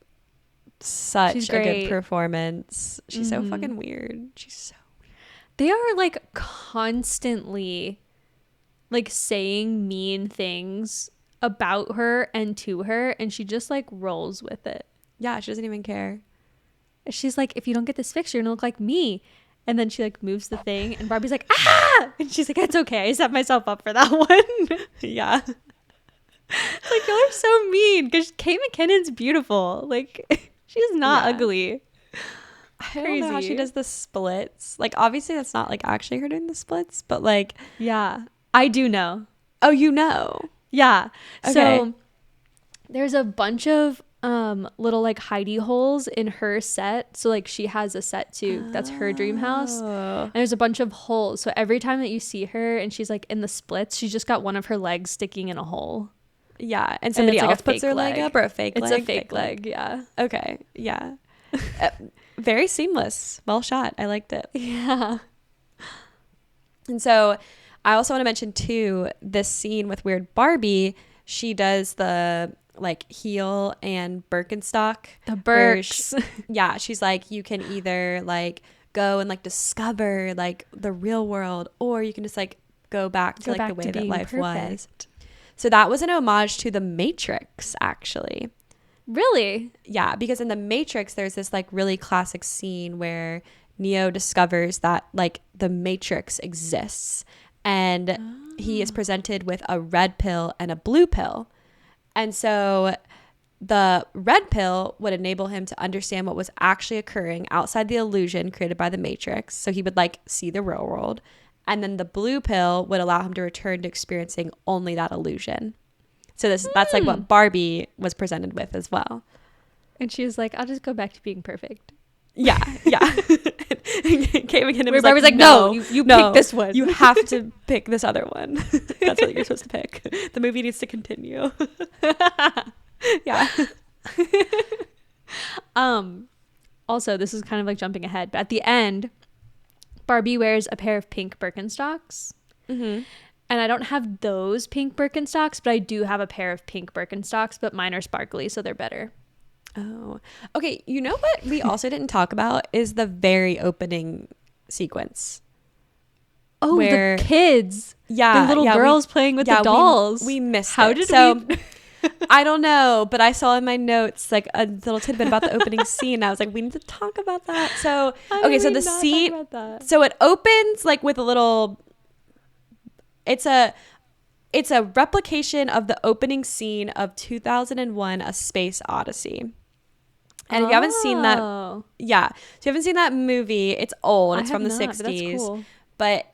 such a good performance. She's so fucking weird. She's so weird. They are like constantly like saying mean things about her and to her, and she just like rolls with it. Yeah, she doesn't even care. She's like, if you don't get this fixed, you're gonna look like me. And then she like moves the thing and Barbie's like, ah! And she's like, it's okay, I set myself up for that one. Yeah. It's like, y'all are so mean because Kate McKinnon's beautiful. Like, she's not ugly. I don't know how she does the splits. Like, obviously that's not like actually her doing the splits, but like, yeah, I do know. Oh, you know? Yeah. Okay. So there's a bunch of little like hidey holes in her set. So like she has a set too that's her dream house, and there's a bunch of holes. So every time that you see her and she's like in the splits, she's just got one of her legs sticking in a hole. Yeah, and somebody else puts their leg up, or a fake leg? It's a fake leg, yeah. Okay, yeah. Very seamless. Well shot. I liked it. Yeah. And so I also want to mention too, this scene with weird Barbie, she does the like heel and Birkenstock. The Birks. Yeah, she's like, you can either like go and like discover like the real world, or you can just like go back to like the way that life was. So that was an homage to The Matrix, actually. Really? Yeah, because in The Matrix, there's this like really classic scene where Neo discovers that like the Matrix exists, and he is presented with a red pill and a blue pill. And so the red pill would enable him to understand what was actually occurring outside the illusion created by the Matrix. So he would like see the real world. And then the blue pill would allow him to return to experiencing only that illusion. So that's like what Barbie was presented with as well. And she was like, I'll just go back to being perfect. Yeah. Kate McKinnon was Barbie's like, no, you pick this one. You have to pick this other one. That's what you're supposed to pick. The movie needs to continue. Yeah. Also, this is kind of like jumping ahead, but at the end, Barbie wears a pair of pink Birkenstocks. And I don't have those pink Birkenstocks, but I do have a pair of pink Birkenstocks, but mine are sparkly, so they're better. Oh, okay. You know what we also didn't talk about is the very opening sequence. Oh, the kids. Yeah. The little girls playing with the dolls. We missed How it. did so, we... I don't know, but I saw in my notes like a little tidbit about the opening scene. I was like, we need to talk about that. So okay, so the scene, so it opens like with a little. It's a replication of the opening scene of 2001: A Space Odyssey. And if you haven't seen that, so if you haven't seen that movie, it's old. It's from the 60s. But that's cool. But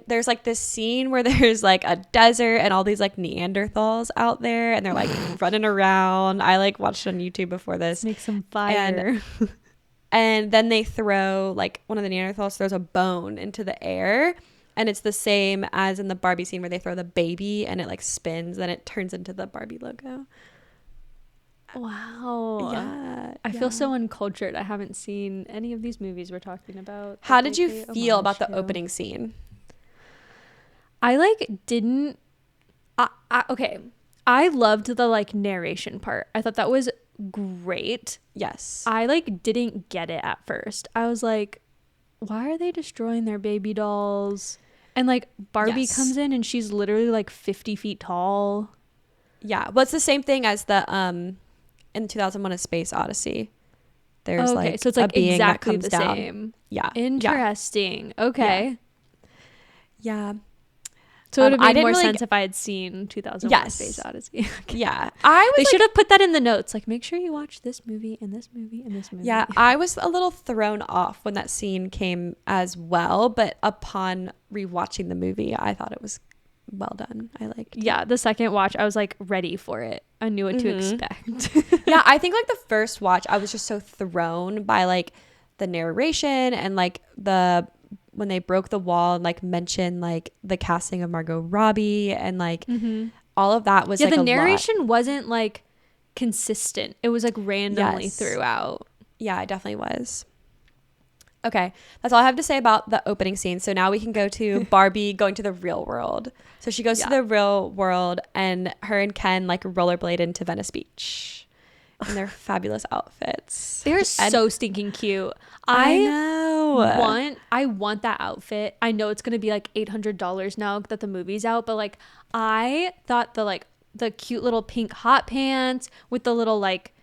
there's like this scene where there's like a desert and all these like Neanderthals out there and they're like running around. I like watched it on YouTube before this. Make some fire. And then they throw like one of the Neanderthals throws a bone into the air. And it's the same as in the Barbie scene where they throw the baby and it like spins and it turns into the Barbie logo. Wow. Yeah. I feel so uncultured. I haven't seen any of these movies we're talking about. How did you feel about the opening scene? I like didn't okay. I loved the like narration part. I thought that was great. Yes. I like didn't get it at first. I was like, why are they destroying their baby dolls? And like Barbie comes in and she's literally like 50 feet tall. Yeah. Well, it's the same thing as the in 2001: A Space Odyssey. There's like so it's like a being exactly that comes the down. Same. Yeah. Interesting. Yeah. Okay. Yeah. So it would have made more sense if I had seen 2001: A Space Odyssey. Okay. Yeah. They should have put that in the notes. Like, make sure you watch this movie and this movie and this movie. Yeah. I was a little thrown off when that scene came as well. But upon rewatching the movie, I thought it was well done. I liked it. Yeah. The second watch, I was like ready for it. I knew what to expect. Yeah. I think like the first watch, I was just so thrown by like the narration and like when they broke the wall and like mentioned like the casting of Margot Robbie and like all of that was like the narration wasn't like consistent. It was like randomly throughout. Yeah, it definitely was. Okay, that's all I have to say about the opening scene. So now we can go to Barbie going to the real world. So she goes to the real world and her and Ken like rollerblade into Venice Beach in their fabulous outfits. They're so stinking cute. I know. I want that outfit. I know it's gonna be like $800 now that the movie's out, but like I thought the cute little pink hot pants with the little like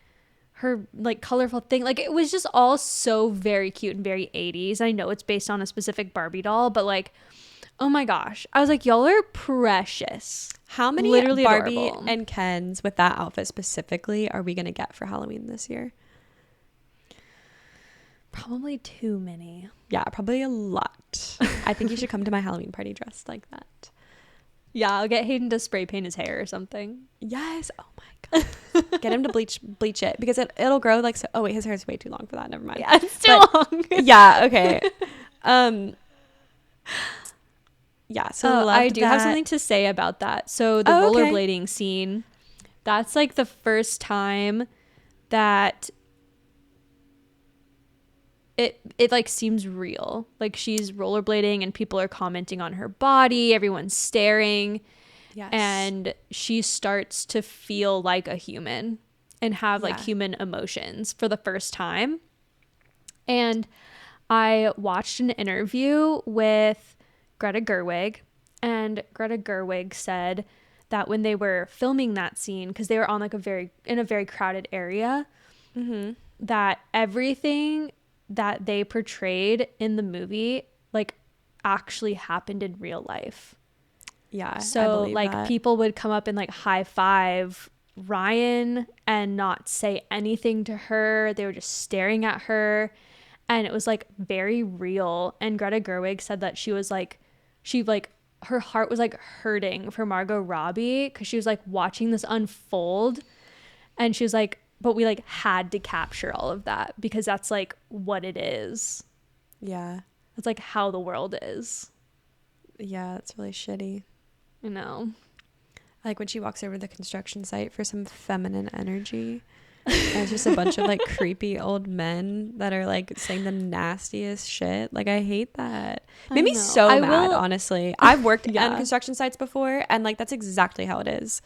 her like colorful thing, like it was just all so very cute and very 80s. I know it's based on a specific Barbie doll, but like, oh my gosh, I was like, y'all are precious. How many literally Barbie adorable. and Kens with that outfit specifically are we gonna get for Halloween this year? Probably too many. Yeah, probably a lot. I think you should come to my Halloween party dressed like that. Yeah, I'll get Hayden to spray paint his hair or something. Yes. Oh my god. Get him to bleach it because it'll grow like so. Oh wait, his hair is way too long for that. Never mind. Yeah, it's too long. Yeah. Okay. Yeah. So I do have something to say about that. So the rollerblading scene, that's like the first time that it like seems real. Like she's rollerblading and people are commenting on her body, everyone's staring. Yes. And she starts to feel like a human and have like human emotions for the first time. And I watched an interview with Greta Gerwig, and Greta Gerwig said that when they were filming that scene, because they were on like in a very crowded area, that everything that they portrayed in the movie like actually happened in real life. Yeah. So like people would come up and like high five Ryan and not say anything to her. They were just staring at her. And it was like very real. And Greta Gerwig said that her heart was like hurting for Margot Robbie because she was like watching this unfold. And she was like, but we like had to capture all of that because that's like what it is. Yeah. That's like how the world is. Yeah, it's really shitty. You know, like when she walks over to the construction site for some feminine energy and it's just a bunch of like creepy old men that are like saying the nastiest shit. Like I hate that. Made me so mad, honestly. I've worked on construction sites before and like that's exactly how it is.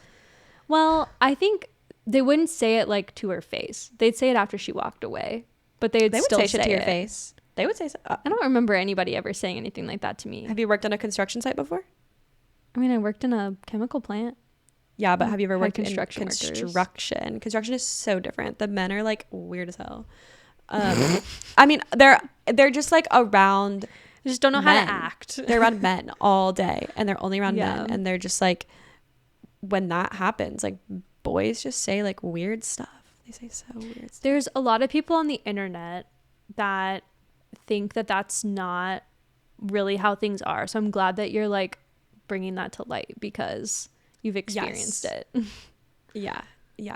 Well, I think they wouldn't say it like to her face. They'd say it after she walked away, but they would still say shit to your face. They would say so. I don't remember anybody ever saying anything like that to me. Have you worked on a construction site before? I mean, I worked in a chemical plant. Yeah, but have you ever worked construction in workers. construction? Construction is so different. The men are like weird as hell. I mean, they're just like around. They just don't know men. how to act. They're around men all day, and they're only around Yeah. men, and they're just like, when that happens, like boys just say like weird stuff. They say so weird stuff. There's a lot of people on the internet that think that that's not really how things are. So I'm glad that you're like bringing that to light because you've experienced it. Yeah.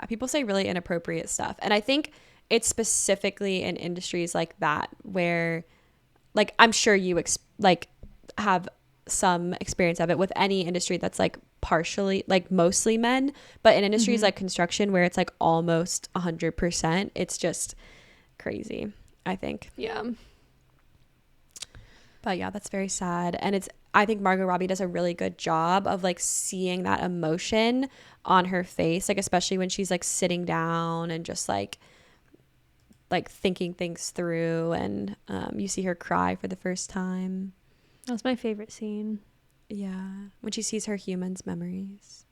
People say really inappropriate stuff. And I think it's specifically in industries like that where, like, I'm sure you have some experience of it with any industry that's like partially, like mostly men, but in industries like construction where it's like almost 100%, it's just crazy, I think. Yeah. But yeah, that's very sad. And I think Margot Robbie does a really good job of like seeing that emotion on her face, like especially when she's like sitting down and just like thinking things through, and you see her cry for the first time. That was my favorite scene. Yeah, when she sees her humans' memories.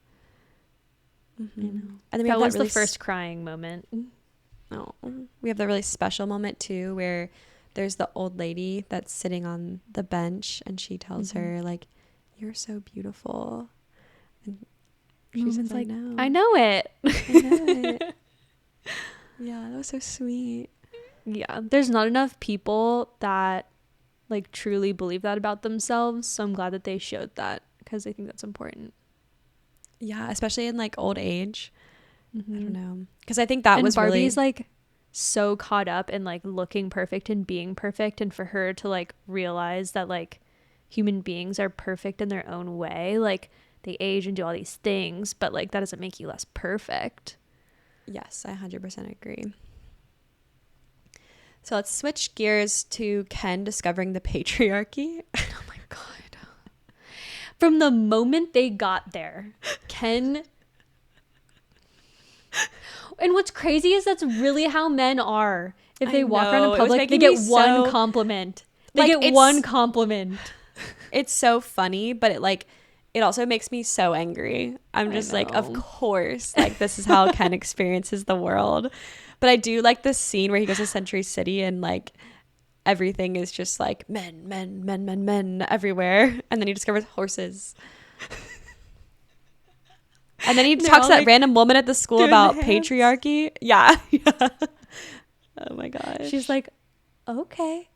Mm-hmm. I know. And then That was really the first crying moment. Oh, we have the really special moment too where there's the old lady that's sitting on the bench and she tells her like, "You're so beautiful," and she's just like, I know it. I know it. Yeah, that was so sweet. Yeah, there's not enough people that like truly believe that about themselves, so I'm glad that they showed that because I think that's important. Yeah, especially in like old age. I don't know, because I think and was Barbie's really like so caught up in like looking perfect and being perfect, and for her to like realize that like human beings are perfect in their own way, like they age and do all these things, but like that doesn't make you less perfect. Yes, I 100% agree. So let's switch gears to Ken discovering the patriarchy. Oh my god. From the moment they got there, Ken. And what's crazy is that's really how men are. If they walk around in public, they get one compliment. They get one compliment. It's so funny, but it also makes me so angry. I'm just like, of course, like this is how Ken experiences the world. But I do like this scene where he goes to Century City and like everything is just like men everywhere. And then he discovers horses. And then he talks to that random woman at the school about patriarchy. Yeah. Oh my gosh. She's like, okay.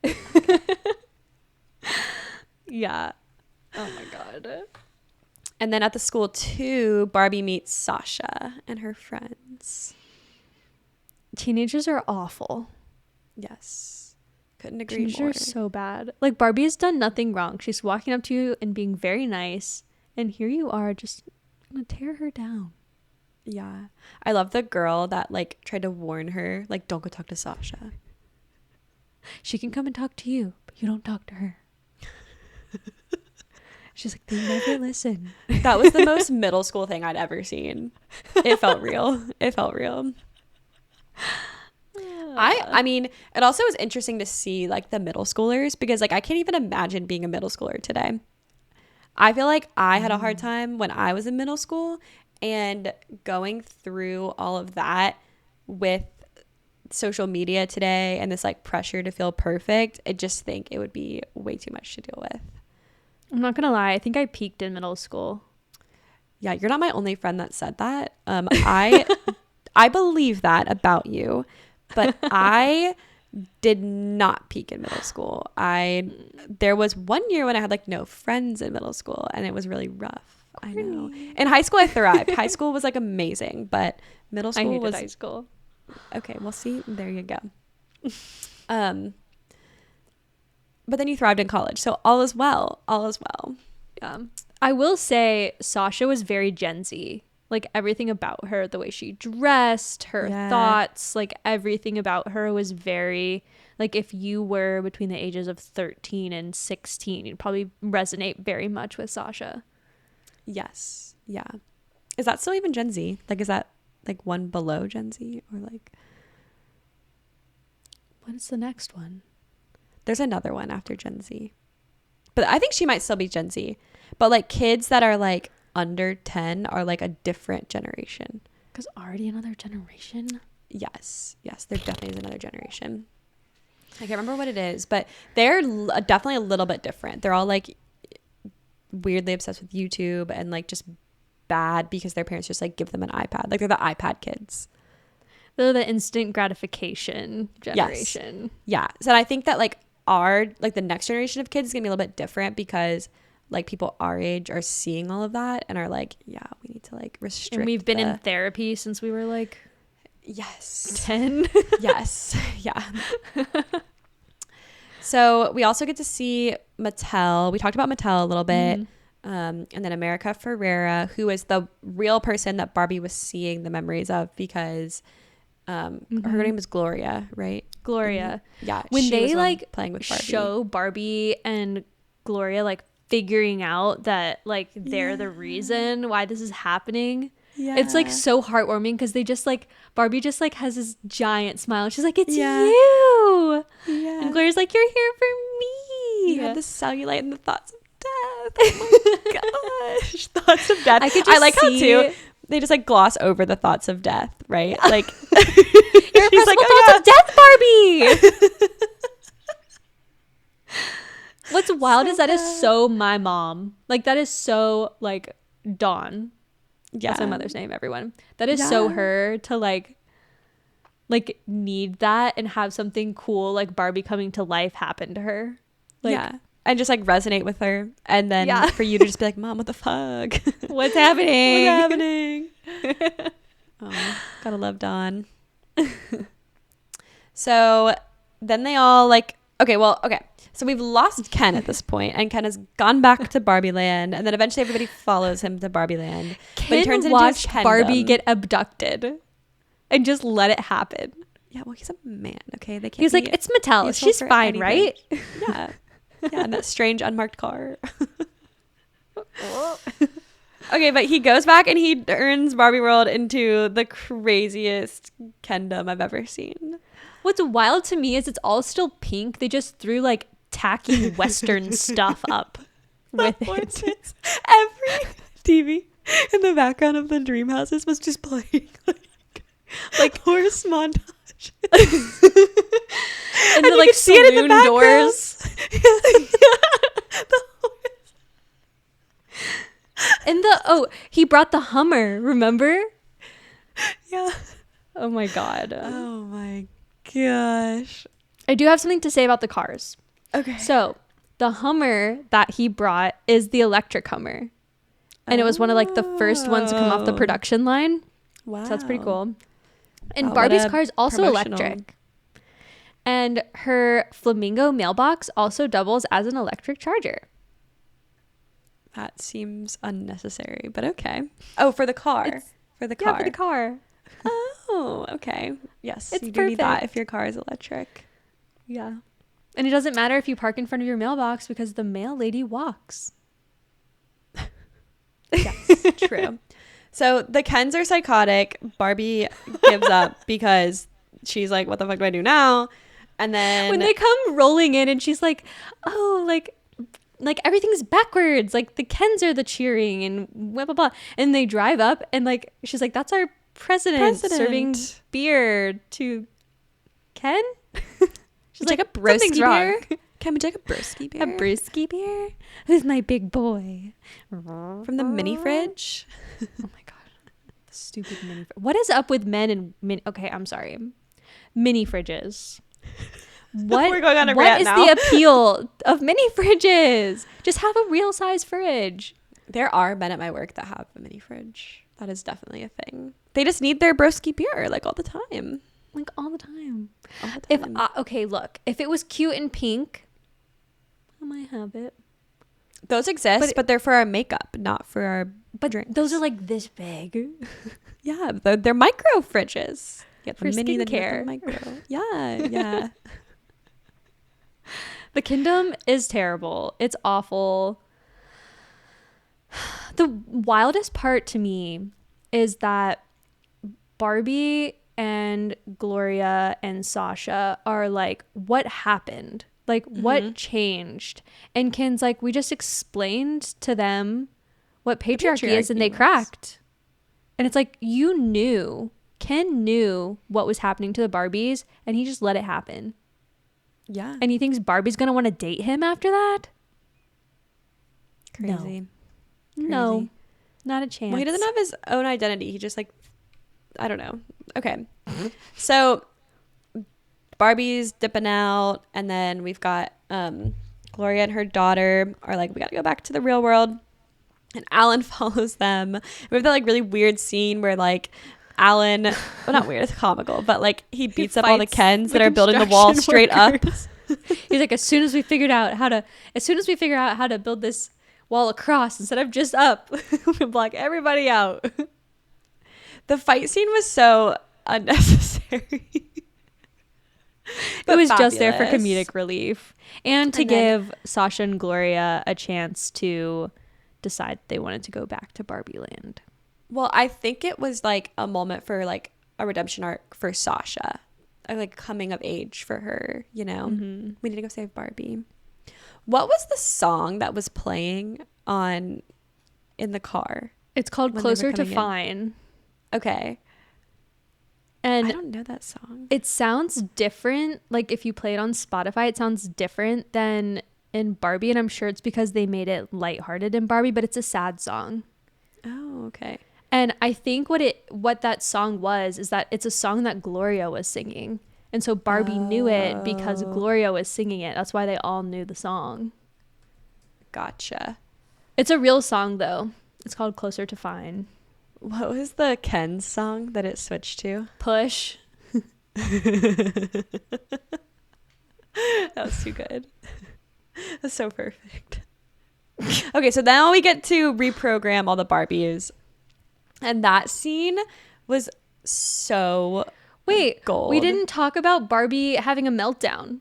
Yeah. Oh my god. And then at the school too, Barbie meets Sasha and her friends. Teenagers are awful. Yes. Couldn't agree more. Teenagers are so bad. Like Barbie has done nothing wrong. She's walking up to you and being very nice. And here you are just gonna tear her down. Yeah. I love the girl that like tried to warn her, like, don't go talk to Sasha. She can come and talk to you, but you don't talk to her. She's like, they never listen. That was the most middle school thing I'd ever seen. It felt real. I mean, it also was interesting to see like the middle schoolers, because like I can't even imagine being a middle schooler today. I feel like I had a hard time when I was in middle school, and going through all of that with social media today and this like pressure to feel perfect, I just think it would be way too much to deal with. I'm not gonna lie, I think I peaked in middle school. Yeah, you're not my only friend that said that. I believe that about you, but I did not peak in middle school. There was one year when I had like no friends in middle school, and it was really rough. Courtney. I know. In high school I thrived. High school was like amazing, but middle school was high school. Okay, well, see, there you go. But then you thrived in college, so all is well. Yeah. I will say Sasha was very Gen Z. Like everything about her, the way she dressed, her thoughts, like everything about her was very, like if you were between the ages of 13 and 16, you'd probably resonate very much with Sasha. Yes. Yeah. Is that still even Gen Z? Like, is that like one below Gen Z, or like? What is the next one? There's another one after Gen Z. But I think she might still be Gen Z. But like kids that are like under 10 are like a different generation. Because already another generation? Yes, there definitely is another generation. I can't remember what it is, but they're definitely a little bit different. They're all like weirdly obsessed with YouTube and like just bad because their parents just like give them an iPad. Like they're the iPad kids. They're the instant gratification generation. Yes. Yeah. So I think that like the next generation of kids is gonna be a little bit different because like people our age are seeing all of that and are like, yeah, we need to like restrict. And we've been in therapy since we were like 10. Yes. Yeah. So we also get to see Mattel. We talked about Mattel a little bit. And then America Ferrera, who is the real person that Barbie was seeing the memories of because her name was Gloria, right? Gloria. Yeah. When they like playing with Barbie. show Barbie and Gloria like figuring out that like they're the reason why this is happening. Yeah. It's like so heartwarming because they just like Barbie just like has this giant smile. She's like, it's you. Yeah. And Gloria's like, you're here for me. You had the cellulite and the thoughts of death. Oh my gosh. Thoughts of death. I like how too they just like gloss over the thoughts of death, right? Like she's like, thoughts of death, Barbie. What's wild is that is so my mom. Like that is so like Dawn. Yeah. That's my mother's name, everyone. That is so her to like need that and have something cool like Barbie coming to life happen to her. Like, yeah. And just like resonate with her. And then for you to just be like, Mom, what the fuck? What's happening? What's happening? Oh, gotta love Dawn. So then they all like, okay. So we've lost Ken at this point, and Ken has gone back to Barbie Land, and then eventually everybody follows him to Barbie Land. Ken but turns watched Barbie get abducted and just let it happen. Yeah, well, he's a man, okay? They can't. He's like, it's Mattel. She's fine, right? Yeah. Yeah, in that strange unmarked car. Okay, but he goes back and he turns Barbie World into the craziest Kendom I've ever seen. What's wild to me is it's all still pink. They just threw like tacky Western stuff up with it. Every TV in the background of the dream houses was just playing like horse montage. And the like see it in the doors. The horse. And he brought the Hummer, remember? Yeah. Oh my god. Oh my gosh. I do have something to say about the cars. Okay. So the Hummer that he brought is the electric Hummer. And it was one of like the first ones to come off the production line. Wow. So that's pretty cool. And Barbie's car is also electric. And her Flamingo mailbox also doubles as an electric charger. That seems unnecessary, but okay. Oh, for the car. For the car. Yeah, for the car. Oh, okay. Yes, it's you perfect. do need that if your car is electric. Yeah. And it doesn't matter if you park in front of your mailbox because the mail lady walks. Yes, true. So the Kens are psychotic. Barbie gives up because she's like, what the fuck do I do now? And then when they come rolling in and she's like, oh, like everything's backwards. Like the Kens are the cheering and blah, blah, blah. And they drive up and like, she's like, that's our president. Serving beer to Ken. She's like, a broski beer. Can we take a broski beer? A broski beer? Who's my big boy? From the mini fridge. Oh my god. The stupid mini fridge. What is up with men and okay, I'm sorry. Mini fridges. What, we're going on a what rant is now. the appeal of mini fridges? Just have a real size fridge. There are men at my work that have a mini fridge. That is definitely a thing. They just need their broski beer like all the time. Like all the time. All the time. Okay, look. If it was cute and pink, I might have it. Those exist, but they're for our makeup, not for our drinks. Those are like this big. Yeah, they're micro fridges. Yeah, for skincare. Micro. Yeah. The Kingdom is terrible. It's awful. The wildest part to me is that Barbie and Gloria and Sasha are like, what happened? Like, what changed? And Ken's like, we just explained to them what patriarchy is, and they cracked. And it's like, Ken knew what was happening to the Barbies, and he just let it happen. Yeah. And he thinks Barbie's gonna want to date him after that? Crazy. No, not a chance. Well, he doesn't have his own identity. He just like, I don't know. Okay. So Barbie's dipping out, and then we've got Gloria and her daughter are like, we gotta go back to the real world, and Alan follows them. We have that like really weird scene where like Alan, well, not weird, it's comical, but like he beats up all the Kens that are building the wall straight up. He's like, as soon as we figure out how to build this wall across instead of just up, we block everybody out. The fight scene was so unnecessary. It was fabulous. Just there for comedic relief and to give Sasha and Gloria a chance to decide they wanted to go back to Barbie Land. Well, I think it was like a moment for like a redemption arc for Sasha, like coming of age for her, you know. We need to go save Barbie. What was the song that was playing in the car? It's called Closer to Fine. Okay. And I don't know that song. It sounds different. Like if you play it on Spotify, it sounds different than in Barbie, and I'm sure it's because they made it lighthearted in Barbie, but it's a sad song. Oh, okay. And I think what that song was is that it's a song that Gloria was singing. And so Barbie knew it because Gloria was singing it. That's why they all knew the song. Gotcha. It's a real song, though. It's called Closer to Fine. What was the Ken song that it switched to? Push. That was too good. That's so perfect. Okay, so now we get to reprogram all the Barbies. And that scene was so gold. We didn't talk about Barbie having a meltdown.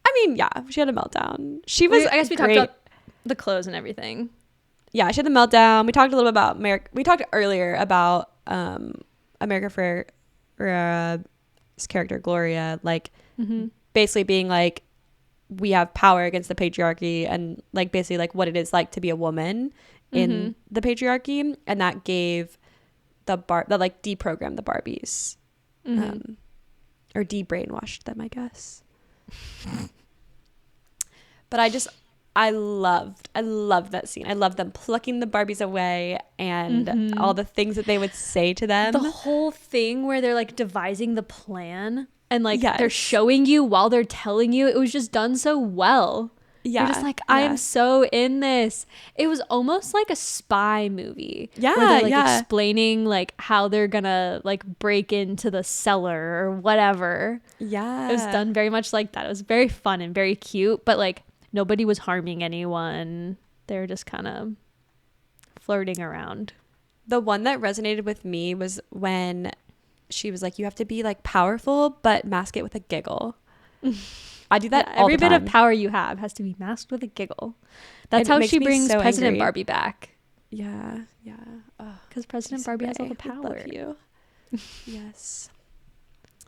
I mean, yeah, she had a meltdown. She was I guess we talked about the clothes and everything. Yeah, she had the meltdown. We talked a little bit about America. We talked earlier about America Ferrera's character, Gloria, like basically being like, we have power against the patriarchy, and like basically like what it is like to be a woman in the patriarchy, and that gave that like deprogrammed the Barbies, or de-brainwashed them, I guess. But I loved that scene. I loved them plucking the Barbies away and all the things that they would say to them. The whole thing where they're like devising the plan and like they're showing you while they're telling you. It was just done so well. Yeah. You're just like, I am so in this. It was almost like a spy movie. Yeah. Where they're like explaining like how they're gonna like break into the cellar or whatever. Yeah. It was done very much like that. It was very fun and very cute, but like nobody was harming anyone. They were just kind of flirting around. The one that resonated with me was when she was like, you have to be like powerful, but mask it with a giggle. I do that all every the time. Bit of power you have has to be masked with a giggle. That's how she brings so President angry. Barbie back. Yeah, yeah. Because President Barbie has all the power. I love you. Yes.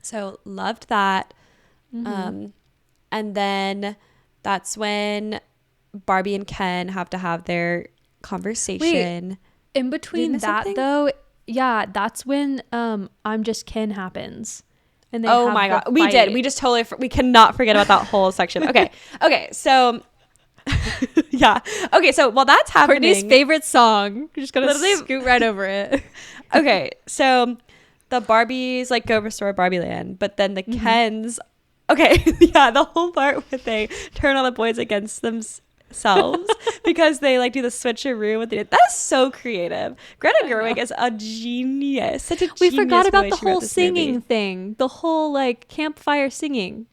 So loved that. And then that's when Barbie and Ken have to have their conversation. Wait, in between that though, yeah, that's when I'm Just Ken happens. And they oh my god, we did. We just totally we cannot forget about that whole section. Okay, so yeah. Okay, so while that's happening, Courtney's favorite song. You're just gonna scoot right over it. Okay, so the Barbies like go restore Barbie Land, but then the Kens. Okay, yeah, the whole part where they turn all the boys against themselves because they like do the switcheroo with it. That's so creative. Greta Gerwig is a genius. Such a genius. We forgot about the whole singing thing. The whole like campfire singing.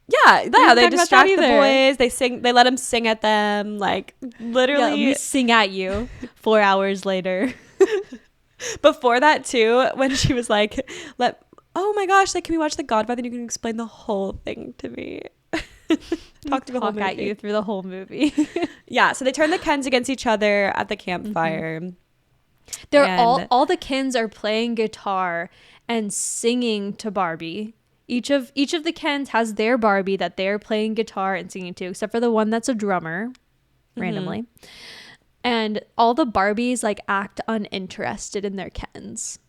Yeah, they distract the boys. They sing. They let them sing at them. Like literally, let me sing at you. 4 hours later. Before that too, when she was like, oh my gosh, like, can we watch The Godfather and you can explain the whole thing to me? Talk at you through the whole movie. Yeah, so they turn the Kens against each other at the campfire. They're all the Kens are playing guitar and singing to Barbie. Each of the Kens has their Barbie that they're playing guitar and singing to, except for the one that's a drummer, randomly. And all the Barbies like act uninterested in their Kens.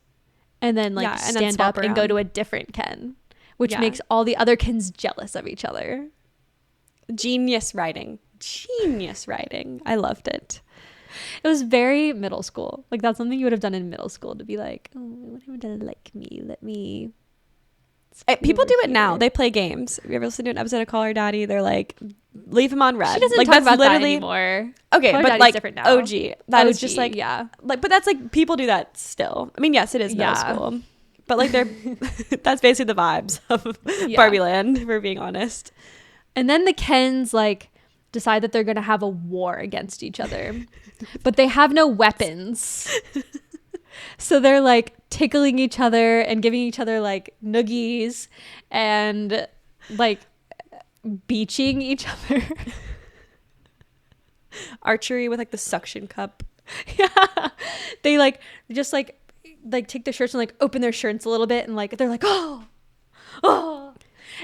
And then like stand up and go to a different Ken, which makes all the other Kens jealous of each other. Genius writing. I loved it. It was very middle school. Like that's something you would have done in middle school, to be like, oh, I want him to like me. Let me. People do it now. They play games. Have you ever listened to an episode of Call Her Daddy? They're like, leave him on red. She doesn't like, talk about that anymore. Okay, Call but like different now. OG. That is just like, yeah. Like, but that's like, people do that still. I mean, yes, it is middle school. But like that's basically the vibes of Barbie Land, if we're being honest. And then the Kens like decide that they're going to have a war against each other, but they have no weapons. So they're like tickling each other and giving each other like noogies and like beaching each other. Archery with like the suction cup. Yeah. They like just like take their shirts and like open their shirts a little bit and like they're like, oh.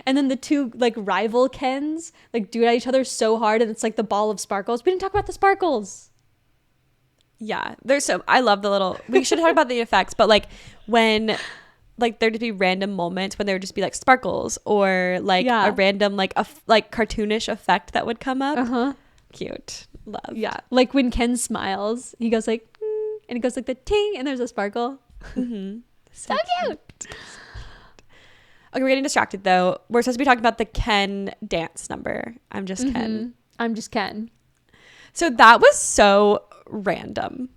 And then the two like rival Kens like do it at each other so hard, and it's like the ball of sparkles. We didn't talk about the sparkles. Yeah, I love the little, we should talk about the effects, but like when like there'd be random moments when there would just be like sparkles or like a random like like cartoonish effect that would come up. Cute. Love. Yeah, like when Ken smiles, he goes like and it goes like the ting and there's a sparkle. So cute. Okay, we're getting distracted though. We're supposed to be talking about the Ken dance number. I'm just Ken. I'm just Ken. So that was so random.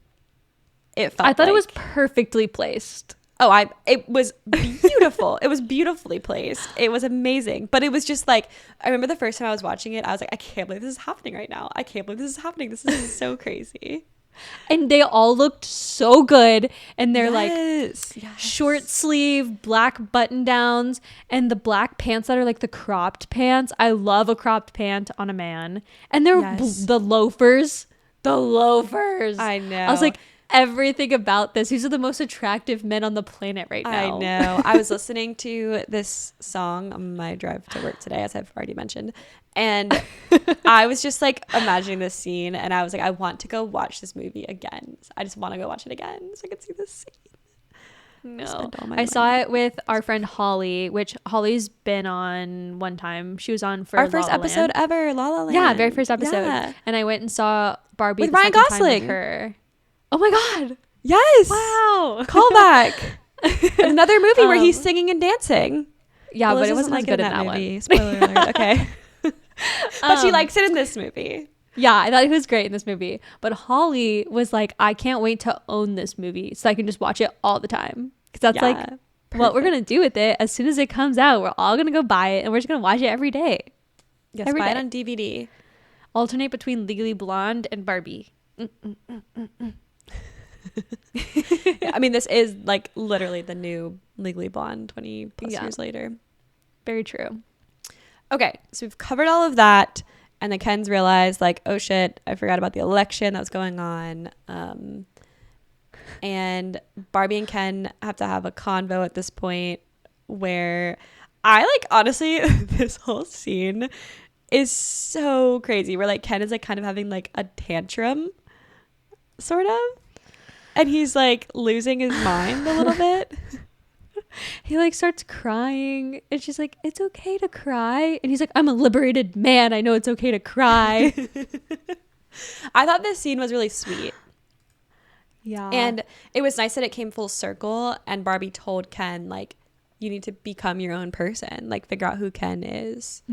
I thought it was perfectly placed. It was beautiful. It was beautifully placed. It was amazing. But it was just like, I remember the first time I was watching it, I was like, I can't believe this is happening right now. I can't believe this is happening. This is so crazy. And they all looked so good, and they're like short sleeve black button downs and the black pants that are like the cropped pants. I love a cropped pant on a man. And they're the loafers. I know. I was like, everything about this. These are the most attractive men on the planet right now. I know. I was listening to this song on my drive to work today, as I've already mentioned. And I was just like imagining this scene, and I was like, I want to go watch this movie again. I just want to go watch it again so I can see this scene. No, I saw it with our friend Holly, which Holly's been on one time. She was on for our first La La episode Land. ever, La La Land. Yeah, very first episode. Yeah. And I went and saw Barbie with the Ryan second Gosling. time with her. Oh my god! Yes! Wow! Callback. Another movie where he's singing and dancing. Yeah, but it wasn't as good in that movie. one. Spoiler alert. Okay. But she likes it in this movie. Yeah, I thought it was great in this movie. But Holly was like, I can't wait to own this movie so I can just watch it all the time. Because that's like what we're going to do with it. As soon as it comes out, we're all going to go buy it and we're just going to watch it every day. Yes, every day. It on DVD. Alternate between Legally Blonde and Barbie. I mean, this is like literally the new Legally Blonde 20 plus years later. Very true. Okay, so we've covered all of that, and the Kens realized like, oh shit, I forgot about the election that was going on. And Barbie and Ken have to have a convo at this point where I like, honestly, this whole scene is so crazy where like Ken is like kind of having like a tantrum sort of, and he's like losing his mind a little bit. He like starts crying and she's like, it's okay to cry, and he's like, I'm a liberated man, I know it's okay to cry. I thought this scene was really sweet. Yeah. And it was nice that it came full circle and Barbie told Ken like, you need to become your own person, like figure out who Ken is.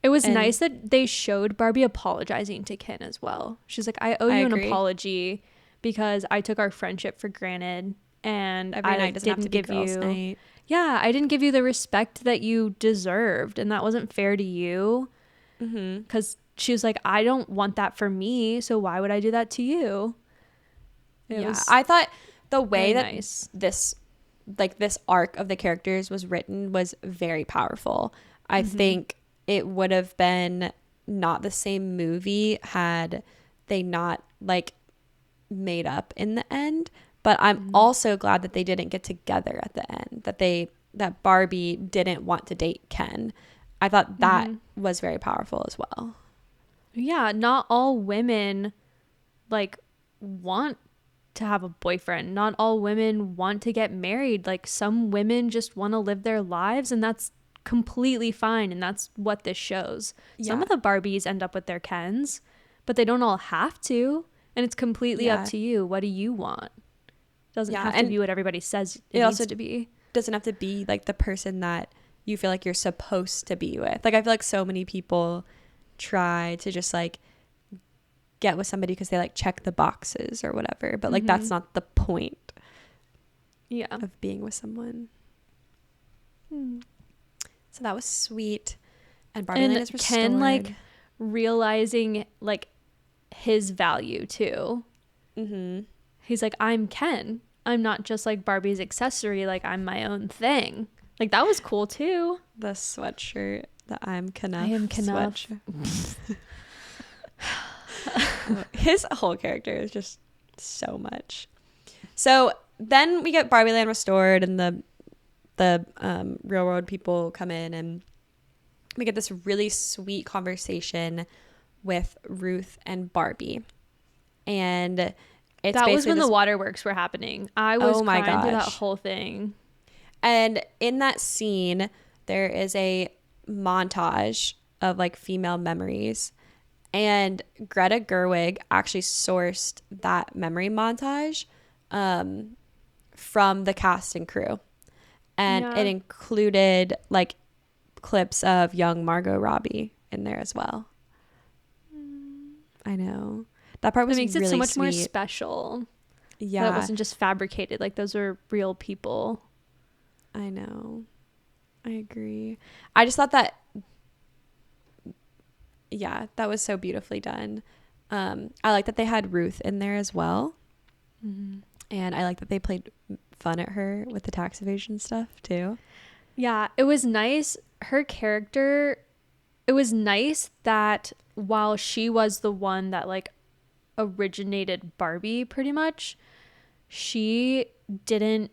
It was nice that they showed Barbie apologizing to Ken as well. She's like, I owe you an apology because I took our friendship for granted, and every night doesn't have to be girls' night. Yeah, I didn't give you the respect that you deserved, and that wasn't fair to you. Because she was like, I don't want that for me, so why would I do that to you? I thought the way that nice. this arc of the characters was written was very powerful. I think it would have been not the same movie had they not like made up in the end. But I'm also glad that they didn't get together at the end, that Barbie didn't want to date Ken. I thought that was very powerful as well. Yeah, not all women like want to have a boyfriend. Not all women want to get married. Like some women just want to live their lives, and that's completely fine. And that's what this shows. Some of the Barbies end up with their Kens, but they don't all have to. And it's completely up to you. What do you want? Doesn't have to be what everybody says it needs also to be. Doesn't have to be like the person that you feel like you're supposed to be with. Like I feel like so many people try to just like get with somebody because they like check the boxes or whatever, but like that's not the point of being with someone. So that was sweet. And Barbie Land is restored. Ken like realizing like his value too. He's like, I'm Ken, I'm not just like Barbie's accessory, like I'm my own thing. Like that was cool too. The sweatshirt, the I'm Knuff. I am Knuff. His whole character is just so much. So then we get Barbie Land restored, and the real world people come in, and we get this really sweet conversation with Ruth and Barbie. And it's that was when the waterworks were happening. I was crying through that whole thing. And in that scene, there is a montage of like female memories. And Greta Gerwig actually sourced that memory montage from the cast and crew. And it included like clips of young Margot Robbie in there as well. I know. That part was really sweet. It makes it so much more special. Yeah. That wasn't just fabricated. Like those were real people. I know. I agree. I just thought that that was so beautifully done. I like that they had Ruth in there as well. And I like that they played fun at her with the tax evasion stuff too. Yeah, it was nice. Her character, it was nice that while she was the one that like originated Barbie pretty much, she didn't,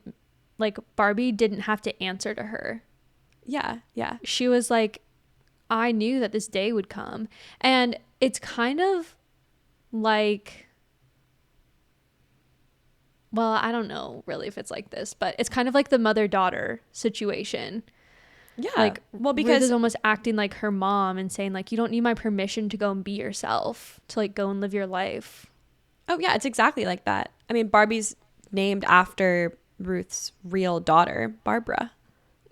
like Barbie didn't have to answer to her. Yeah. She was like, I knew that this day would come. And it's kind of like, well, I don't know really if it's like this, but it's kind of like the mother-daughter situation. Yeah. Like, well, because Ruth is almost acting like her mom and saying like, you don't need my permission to go and be yourself, to like go and live your life. Oh yeah, it's exactly like that. I mean, Barbie's named after Ruth's real daughter, Barbara.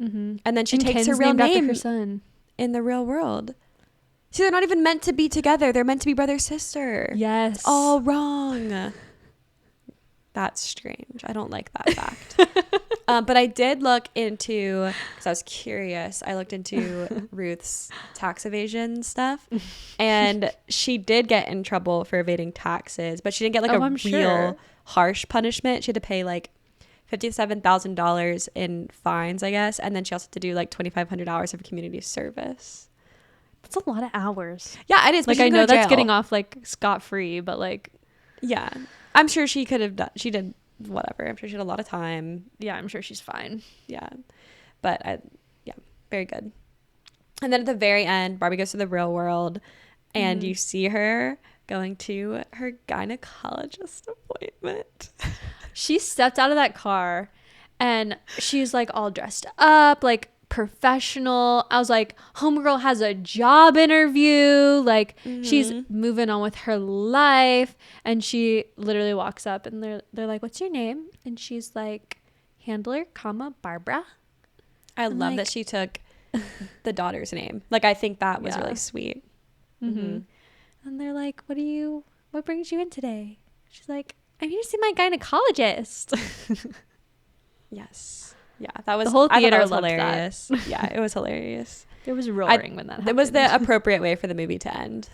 And then she takes her real name after her son in the real world. See, they're not even meant to be together. They're meant to be brother sister. Yes. It's all wrong. That's strange. I don't like that fact. But I did look into, because I was curious, I looked into Ruth's tax evasion stuff. And she did get in trouble for evading taxes, but she didn't get like real harsh punishment. She had to pay like $57,000 in fines, I guess. And then she also had to do like 2,500 hours of community service. That's a lot of hours. Yeah, it is. Like, I know that's getting off like scot-free, but like, yeah, I'm sure she could have done, she did whatever. I'm sure she had a lot of time. Yeah, I'm sure she's fine. Yeah. But very good. And then at the very end, Barbie goes to the real world, and you see her going to her gynecologist appointment. She stepped out of that car and she's like all dressed up, like professional. I was like, homegirl has a job interview. Like she's moving on with her life. And she literally walks up and they're like, what's your name? And she's like, Handler, Barbara. I love that she took the daughter's name. Like, I think that was really sweet. And they're like, what brings you in today? She's like, I'm here to see my gynecologist. Yes. Yeah, that was, the whole theater was loved hilarious. That. Yeah, it was hilarious. There was roaring when that happened. It was the appropriate way for the movie to end.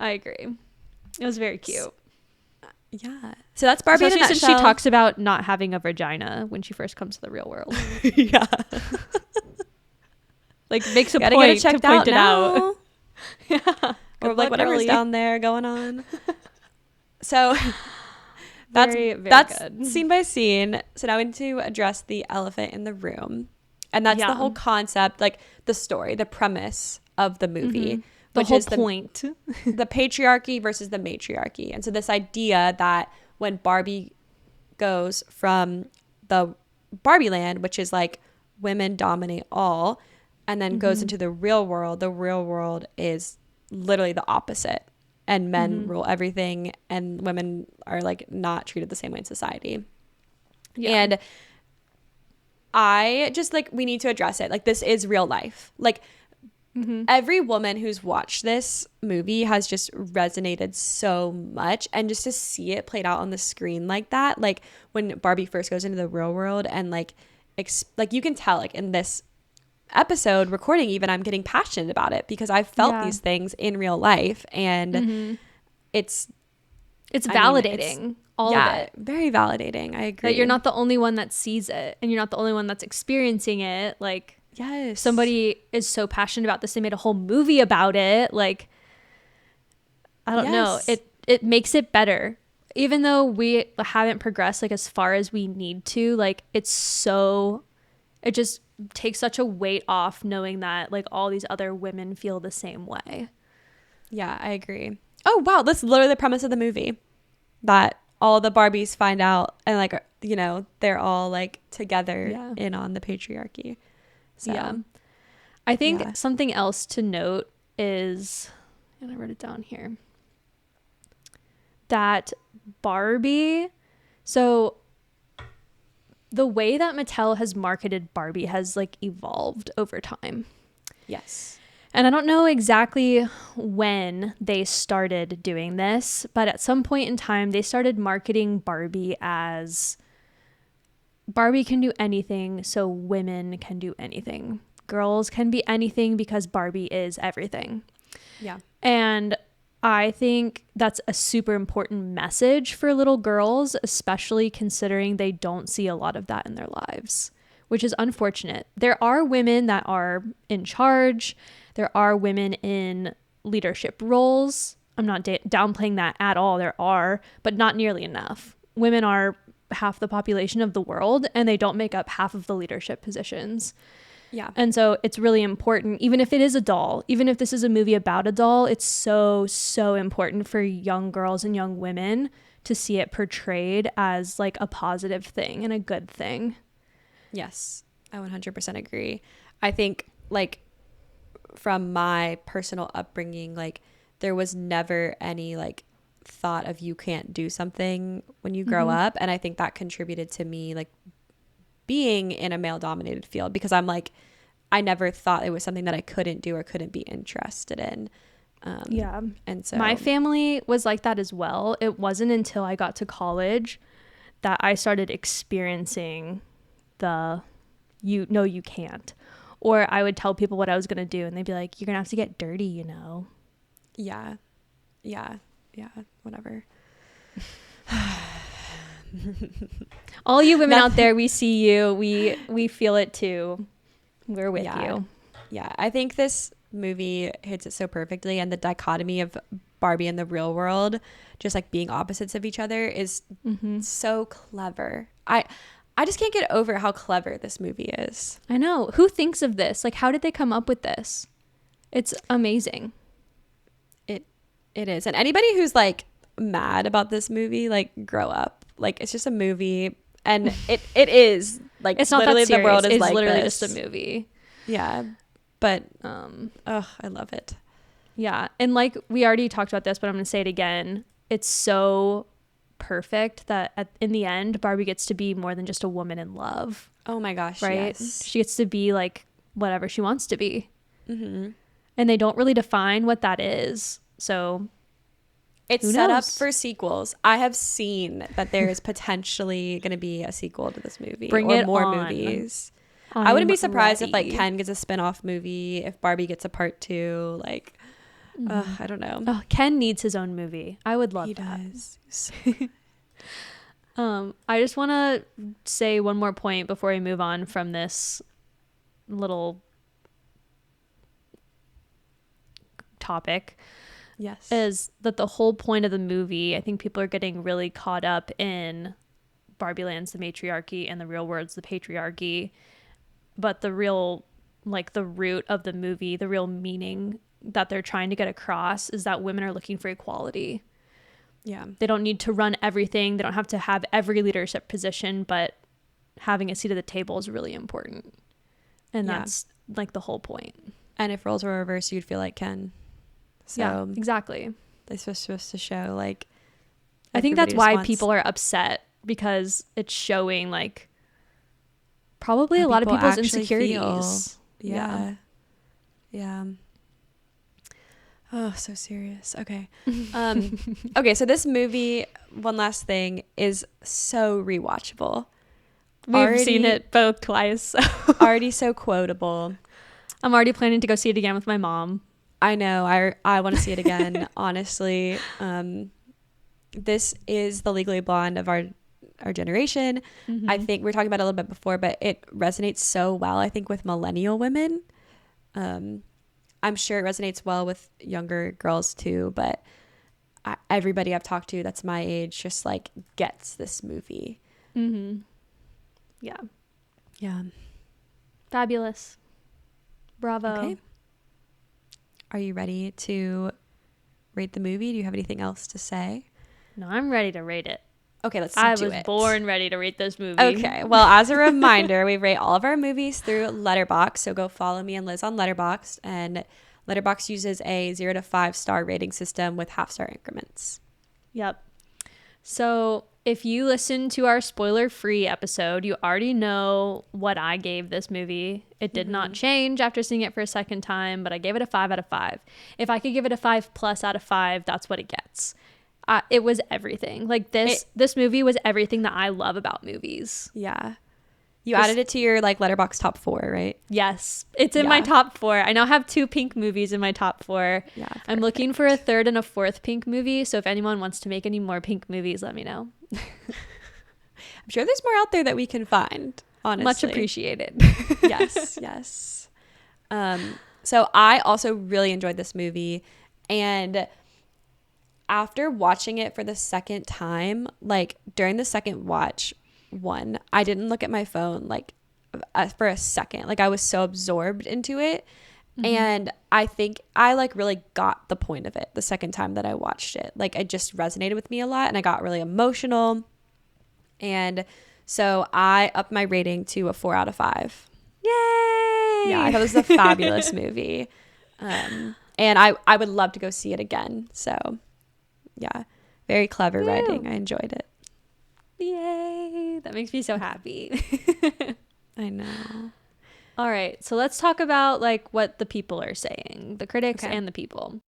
I agree. It was very cute. Yeah. So that's Barbie in a nutshell. Since she talks about not having a vagina when she first comes to the real world. Yeah. Like makes a point to point it out. Yeah. Or like whatever's down there going on. So that's good. Scene by scene. So now we need to address the elephant in the room. And that's the whole concept, like the story, the premise of the movie. The which whole is point. the patriarchy versus the matriarchy. And so this idea that when Barbie goes from the Barbie land, which is like women dominate all, and then goes into the real world is literally the opposite. And men rule everything, and women are like not treated the same way in society. Yeah. And I just like, we need to address it. Like, this is real life. Like, every woman who's watched this movie has just resonated so much, and just to see it played out on the screen like that, like when Barbie first goes into the real world, and like you can tell, like in this episode recording even, I'm getting passionate about it because I've felt these things in real life, and it's validating. All of it. Very validating. I agree. That you're not the only one that sees it, and you're not the only one that's experiencing it. Like, yes, somebody is so passionate about this, they made a whole movie about it. Like, I don't know. It makes it better. Even though we haven't progressed like as far as we need to, like it just takes such a weight off knowing that like all these other women feel the same way. Yeah, I agree. Oh, wow. That's literally the premise of the movie. That all the Barbies find out, and like, you know, they're all like together in on the patriarchy. So yeah. I think something else to note is, and I wrote it down here, that Barbie, so the way that Mattel has marketed Barbie has like evolved over time. Yes. And I don't know exactly when they started doing this, but at some point in time, they started marketing Barbie as Barbie can do anything, so women can do anything. Girls can be anything because Barbie is everything. Yeah. And I think that's a super important message for little girls, especially considering they don't see a lot of that in their lives, which is unfortunate. There are women that are in charge. There are women in leadership roles. I'm not downplaying that at all. There are, but not nearly enough. Women are half the population of the world, and they don't make up half of the leadership positions. Yeah. And so it's really important, even if it is a doll, even if this is a movie about a doll, it's so, so important for young girls and young women to see it portrayed as like a positive thing and a good thing. Yes, I 100% agree. I think like from my personal upbringing, like there was never any like thought of you can't do something when you grow up. And I think that contributed to me like being in a male dominated field, because I'm like, I never thought it was something that I couldn't do or couldn't be interested in. And so my family was like that as well. It wasn't until I got to college that I started experiencing the you can't. Or I would tell people what I was going to do, and they'd be like, you're going to have to get dirty, you know? Yeah, whatever. All you women out there, we see you. We feel it too. We're with you. Yeah, I think this movie hits it so perfectly, and the dichotomy of Barbie and the real world, just like being opposites of each other, is so clever. I just can't get over how clever this movie is. I know. Who thinks of this? Like, how did they come up with this? It's amazing. It is. And anybody who's like mad about this movie, like, grow up. Like, it's just a movie, and it is like, it's not literally that serious. The world is it's like literally this. just a movie. Yeah, but I love it. Yeah, and like we already talked about this, but I'm gonna say it again. It's so perfect that in the end, Barbie gets to be more than just a woman in love. Oh my gosh, right? yes. She gets to be like whatever she wants to be, and they don't really define what that is. So it's set up for sequels. I have seen that there is potentially going to be a sequel to this movie. Bring or it more on. Movies. I wouldn't be surprised ready. if like Ken gets a spin-off movie, if Barbie gets a part 2. Like, I don't know. Oh, Ken needs his own movie. I would love that. He does. I just want to say one more point before we move on from this little topic. Yes. Is that the whole point of the movie? I think people are getting really caught up in Barbie Land's the matriarchy and the real world's the patriarchy. But the real, like the root of the movie, the real meaning that they're trying to get across is that women are looking for equality. Yeah. They don't need to run everything. They don't have to have every leadership position, but having a seat at the table is really important. And that's like the whole point. And if roles were reversed, you'd feel like Ken. So yeah, exactly. They're supposed to show like, I think that's why people are upset, because it's showing like probably a lot of people's insecurities. Yeah. Oh, so serious. Okay. Okay, so this movie, one last thing, is so rewatchable. We've seen it both twice. So. Already so quotable. I'm already planning to go see it again with my mom. I know. I want to see it again, honestly. This is the Legally Blonde of our generation. Mm-hmm. I think we were talking about it a little bit before, but it resonates so well, I think, with millennial women. I'm sure it resonates well with younger girls too, but everybody I've talked to that's my age just like gets this movie. Mm-hmm. Yeah. Fabulous. Bravo. Okay. Are you ready to rate the movie? Do you have anything else to say? No, I'm ready to rate it. Okay, let's do it. I was born ready to rate this movie. Okay, well, as a reminder, we rate all of our movies through Letterboxd, so go follow me and Liz on Letterboxd, and Letterboxd uses a 0 to 5 star rating system with half-star increments. Yep. So if you listen to our spoiler-free episode, you already know what I gave this movie. It did not change after seeing it for a second time, but I gave it a 5 out of 5. If I could give it a 5+ out of 5, that's what it gets. It was everything. Like this movie was everything that I love about movies. Yeah. You added it to your like Letterboxd top 4, right? Yes. It's in my top 4. I now have 2 pink movies in my top 4. Yeah. Perfect. I'm looking for a 3rd and a 4th pink movie. So if anyone wants to make any more pink movies, let me know. I'm sure there's more out there that we can find, honestly. Much appreciated. Yes. So I also really enjoyed this movie, and after watching it for the second time, like during the second watch, I didn't look at my phone like for a second. Like I was so absorbed into it. Mm-hmm. And I think I like really got the point of it the second time that I watched it. Like it just resonated with me a lot, and I got really emotional. And so I upped my rating to a 4 out of 5. Yay! Yeah, I thought this was a fabulous movie. And I would love to go see it again. So yeah, very clever writing. I enjoyed it. Yay! That makes me so happy. I know. All right, so let's talk about like what the people are saying, the critics and the people.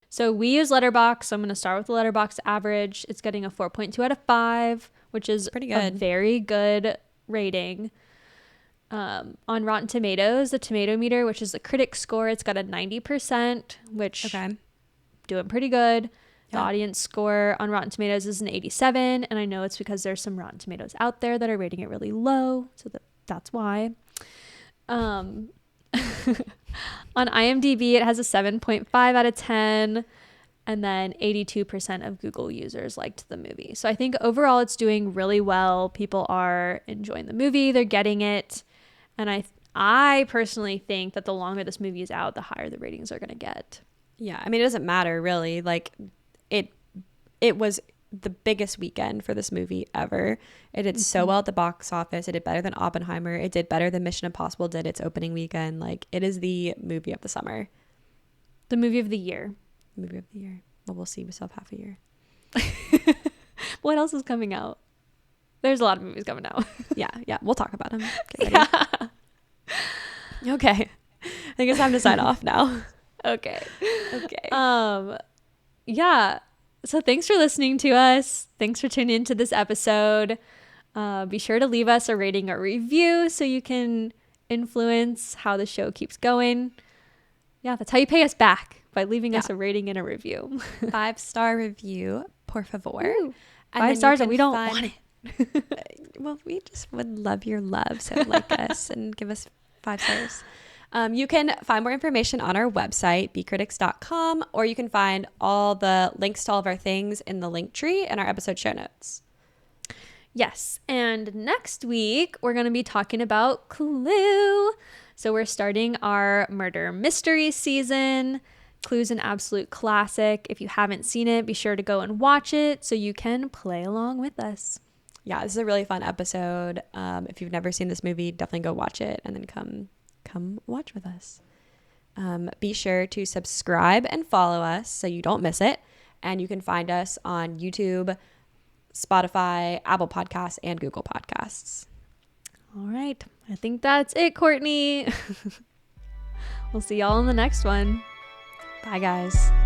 So we use Letterboxd. So I'm going to start with the Letterboxd average. It's getting a 4.2 out of 5, which is pretty good. A very good rating. On Rotten Tomatoes, the tomato meter, which is the critic score, it's got a 90%, which doing pretty good. The audience score on Rotten Tomatoes is an 87, and I know it's because there's some Rotten Tomatoes out there that are rating it really low, so that's why. On IMDb, it has a 7.5 out of 10, and then 82% of Google users liked the movie. So I think overall it's doing really well. People are enjoying the movie, they're getting it, and I personally think that the longer this movie is out, the higher the ratings are going to get. Yeah, I mean, it doesn't matter really. Like it was the biggest weekend for this movie ever. It did so well at the box office. It did better than Oppenheimer. It did better than Mission Impossible did its opening weekend. Like it is the movie of the summer. The movie of the year. Movie of the year. Well, we'll see. We still have half a year. What else is coming out? There's a lot of movies coming out. Yeah. We'll talk about them. Get ready. Yeah. Okay. I think it's time to sign off now. Okay. Yeah. So thanks for listening to us. Thanks for tuning into this episode. Be sure to leave us a rating or review so you can influence how the show keeps going. Yeah, that's how you pay us back, by leaving us a rating and a review. 5-star review, por favor. Ooh, 5 stars and we don't want it. Well, we just would love your love. So like us and give us 5 stars. You can find more information on our website, bcritics.com, or you can find all the links to all of our things in the Linktree and our episode show notes. Yes, and next week we're going to be talking about Clue. So we're starting our murder mystery season, Clue's an absolute classic. If you haven't seen it, be sure to go and watch it so you can play along with us. Yeah, this is a really fun episode. If you've never seen this movie, definitely go watch it and then come watch with us. Be sure to subscribe and follow us so you don't miss it. And you can find us on YouTube, Spotify, Apple Podcasts, and Google Podcasts. All right. I think that's it, Courtney. We'll see y'all in the next one. Bye, guys.